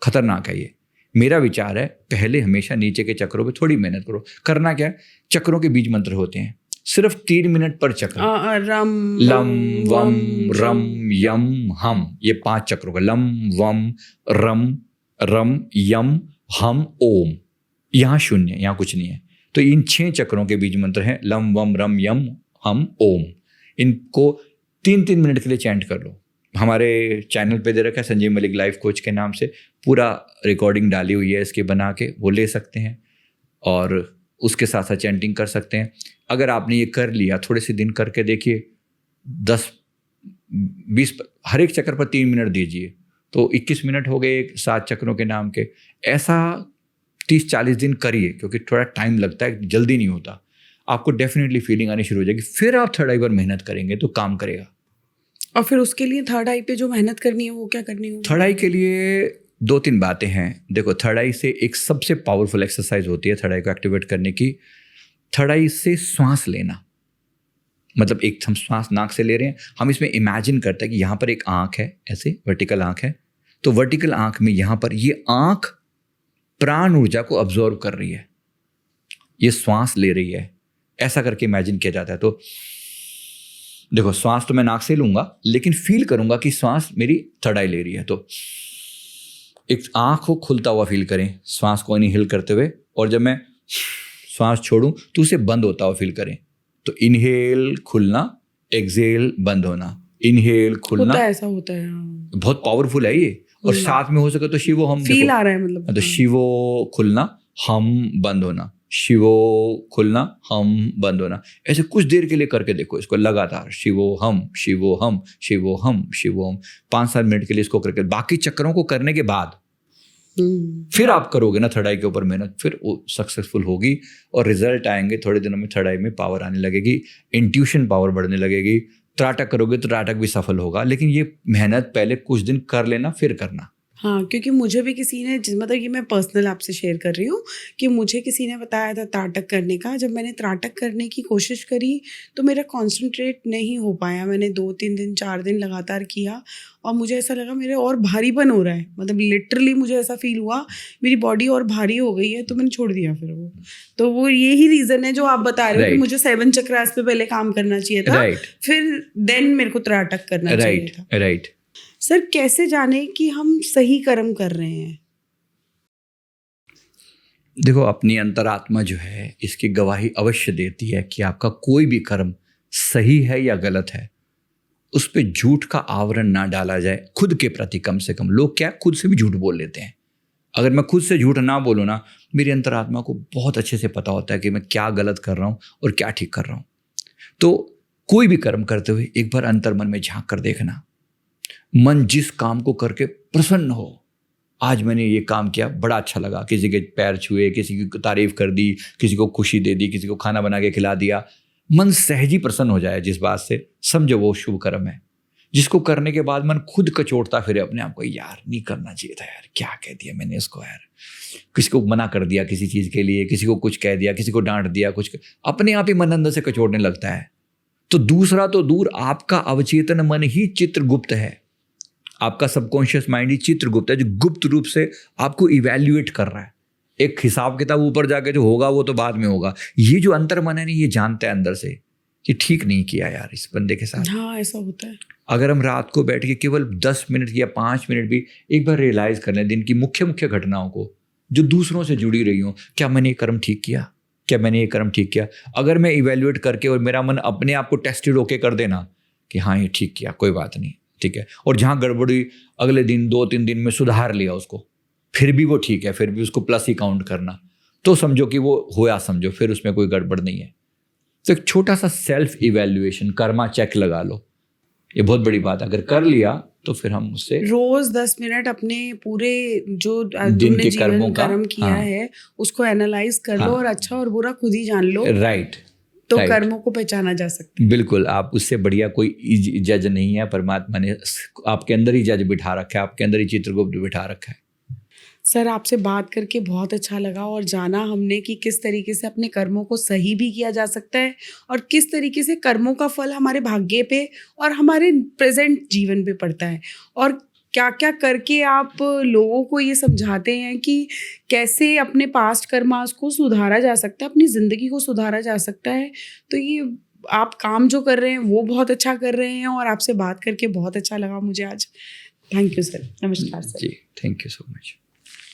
खतरनाक है ये। मेरा विचार है, पहले हमेशा नीचे के चक्रों पे थोड़ी मेहनत करो। करना क्या है, चक्रों के बीज मंत्र होते हैं, सिर्फ 3 मिनट पर चक्र।
रम
लम वम रम यम हम, ये 5 चक्रों का, लम वम रम रम यम हम ओम। यहाँ शून्य, यहाँ कुछ नहीं है। तो इन 6 चक्रों के बीज मंत्र हैं लम वम रम यम हम ओम। इनको 3-3 मिनट के लिए चैंट कर लो। हमारे चैनल पे दे रखा है, संजीव मलिक लाइफ कोच के नाम से, पूरा रिकॉर्डिंग डाली हुई है इसके बना के, वो ले सकते हैं और उसके साथ साथ चैंटिंग कर सकते हैं। अगर आपने ये कर लिया, थोड़े से दिन करके देखिए, 10-20 हर एक चक्र पर 3 मिनट दीजिए, तो 21 मिनट हो गए 7 चक्रों के नाम के। ऐसा 30-40 दिन करिए, क्योंकि थोड़ा टाइम लगता है, जल्दी नहीं होता। आपको डेफिनेटली फीलिंग आनी शुरू हो जाएगी। फिर आप थर्ड आई पर मेहनत करेंगे तो काम करेगा।
और फिर उसके लिए थर्ड आई पे जो मेहनत करनी है वो क्या करनी होगी?
थर्ड आई के लिए 2-3 बातें हैं। देखो, थर्ड आई से एक सबसे पावरफुल एक्सरसाइज होती है थर्ड आई को एक्टिवेट करने की। थर्ड आई से श्वास लेना, मतलब एक हम श्वास नाक से ले रहे हैं, हम इसमें इमेजिन करते हैं कि यहाँ पर एक आँख है, ऐसे वर्टिकल आँख है, तो वर्टिकल आँख में यहाँ पर ये आँख प्राण ऊर्जा को अब्जॉर्व कर रही है, ये श्वास ले रही है, ऐसा करके इमेजिन किया जाता है। तो देखो, श्वास तो मैं नाक से लूंगा, लेकिन फील करूंगा कि श्वास मेरी थर्ड आई ले रही है। तो एक आँख को खुलता हुआ फील करें, श्वास को इनहेल करते हुए, और जब मैं श्वास छोड़ूं तो उसे बंद होता हुआ फील करें। तो इनहेल खुलना, एक्सहेल बंद होना, इनहेल खुलना।
होता है, ऐसा होता है, हाँ।
बहुत पावरफुल है ये। और साथ में हो सके तो शिवो हम,
फील आ रहा है मतलब।
तो शिवो खुलना, हम बंद होना, शिवो खुलना, हम बंद होना, ऐसे कुछ देर के लिए करके देखो इसको लगातार। शिवो हम, शिवो हम, शिवो हम, शिवो हम, 5-7 मिनट के लिए इसको करके, बाकी चक्रों को करने के बाद फिर आप करोगे ना थर्ड आई के ऊपर मेहनत, फिर वो सक्सेसफुल होगी और रिजल्ट आएंगे। थोड़े दिनों में थर्ड आई में पावर आने लगेगी, इंट्यूशन पावर बढ़ने लगेगी। त्राटक करोगे तो त्राटक भी सफल होगा, लेकिन ये मेहनत पहले कुछ दिन कर लेना, फिर करना।
हाँ, क्योंकि मुझे भी किसी ने, मतलब कि मैं पर्सनल आपसे शेयर कर रही हूँ कि मुझे किसी ने बताया था त्राटक करने का। जब मैंने त्राटक करने की कोशिश करी तो मेरा कॉन्सेंट्रेट नहीं हो पाया। मैंने 2-3 दिन 4 दिन लगातार किया और मुझे ऐसा लगा मेरे और भारीपन हो रहा है, मतलब लिटरली मुझे ऐसा फील हुआ मेरी बॉडी और भारी हो गई है, तो मैंने छोड़ दिया फिर वो। तो वो यही रीज़न है जो आप बता रहे हो कि मुझे 7 चक्रास पे पहले काम करना चाहिए था, फिर देन मेरे को त्राटक करना चाहिए था।
राइट।
सर, कैसे जाने कि हम सही कर्म कर रहे हैं?
देखो, अपनी अंतरात्मा जो है इसकी गवाही अवश्य देती है कि आपका कोई भी कर्म सही है या गलत है। उस पे झूठ का आवरण ना डाला जाए खुद के प्रति। कम से कम लोग क्या खुद से भी झूठ बोल लेते हैं। अगर मैं खुद से झूठ ना बोलूँ ना, मेरी अंतरात्मा को बहुत अच्छे से पता होता है कि मैं क्या गलत कर रहा हूँ और क्या ठीक कर रहा हूँ। तो कोई भी कर्म करते हुए एक बार अंतर मन में झांक कर देखना। मन जिस काम को करके प्रसन्न हो, आज मैंने ये काम किया, बड़ा अच्छा लगा, किसी के पैर छुए, किसी की तारीफ कर दी, किसी को खुशी दे दी, किसी को खाना बना के खिला दिया, मन सहज ही प्रसन्न हो जाए जिस बात से, समझो वो शुभ कर्म है। जिसको करने के बाद मन खुद कचोटता फिरे अपने आप को, यार नहीं करना चाहिए था, यार क्या कह दिया मैंने इसको, यार किसी को मना कर दिया किसी चीज़ के लिए, किसी को कुछ कह दिया, किसी को डांट दिया, कुछ अपने आप ही मन अंदर से कचोटने लगता है। तो दूसरा तो दूर, आपका अवचेतन मन ही चित्रगुप्त है, आपका सबकॉन्शियस माइंड ही चित्रगुप्त है, जो गुप्त रूप से आपको इवैल्यूएट कर रहा है। एक हिसाब किताब ऊपर जाके जो होगा वो तो बाद में होगा। ये जो अंतर मन है ना, ये जानता है अंदर से कि ठीक नहीं किया यार इस बंदे के साथ।
हाँ, ऐसा होता है।
अगर हम रात को बैठ के केवल 10 मिनट या 5 मिनट भी एक बार रियलाइज कर लें दिन की मुख्य मुख्य घटनाओं को जो दूसरों से जुड़ी रही हो, क्या मैंने ये कर्म ठीक किया, क्या मैंने ये कर्म ठीक किया। अगर मैं इवैल्यूएट करके और मेरा मन अपने आप को टेस्टेड होके कर देना कि हाँ ये ठीक किया, कोई बात नहीं, ठीक है, और जहाँ गड़बड़ी अगले दिन 2-3 दिन में सुधार लिया उसको, फिर भी वो ठीक है, फिर भी उसको प्लस ही काउंट करना, तो समझो कि वो होया, समझो फिर उसमें कोई गड़बड़ नहीं है। तो एक छोटा सा सेल्फ इवैल्यूएशन, कर्मा चेक लगा लो, ये बहुत बड़ी बात। अगर कर लिया तो फिर हम उससे
रोज 10 मिनट अपने पूरे जो
दिन के कर्मों का
कर्म किया है उसको एनालाइज कर लो और अच्छा और बुरा खुद ही जान लो।
राइट।
तो कर्मों को पहचाना जा सकता है।
बिल्कुल, आप उससे बढ़िया कोई जज नहीं है। परमात्मा ने आपके अंदर ही जज बिठा रखा है, आपके अंदर ही चित्रगुप्त बिठा रखा है।
सर, आपसे बात करके बहुत अच्छा लगा और जाना हमने कि किस तरीके से अपने कर्मों को सही भी किया जा सकता है और किस तरीके से कर्मों का फल हमारे भाग्य पे और हमारे प्रेजेंट जीवन पे पड़ता है, और क्या क्या करके आप लोगों को ये समझाते हैं कि कैसे अपने पास्ट कर्मास को सुधारा जा सकता है, अपनी ज़िंदगी को सुधारा जा सकता है। तो ये आप काम जो कर रहे हैं वो बहुत अच्छा कर रहे हैं और आपसे बात करके बहुत अच्छा लगा मुझे आज। Thank you sir. नमस्कार सर।
जी, थैंक यू सो मच।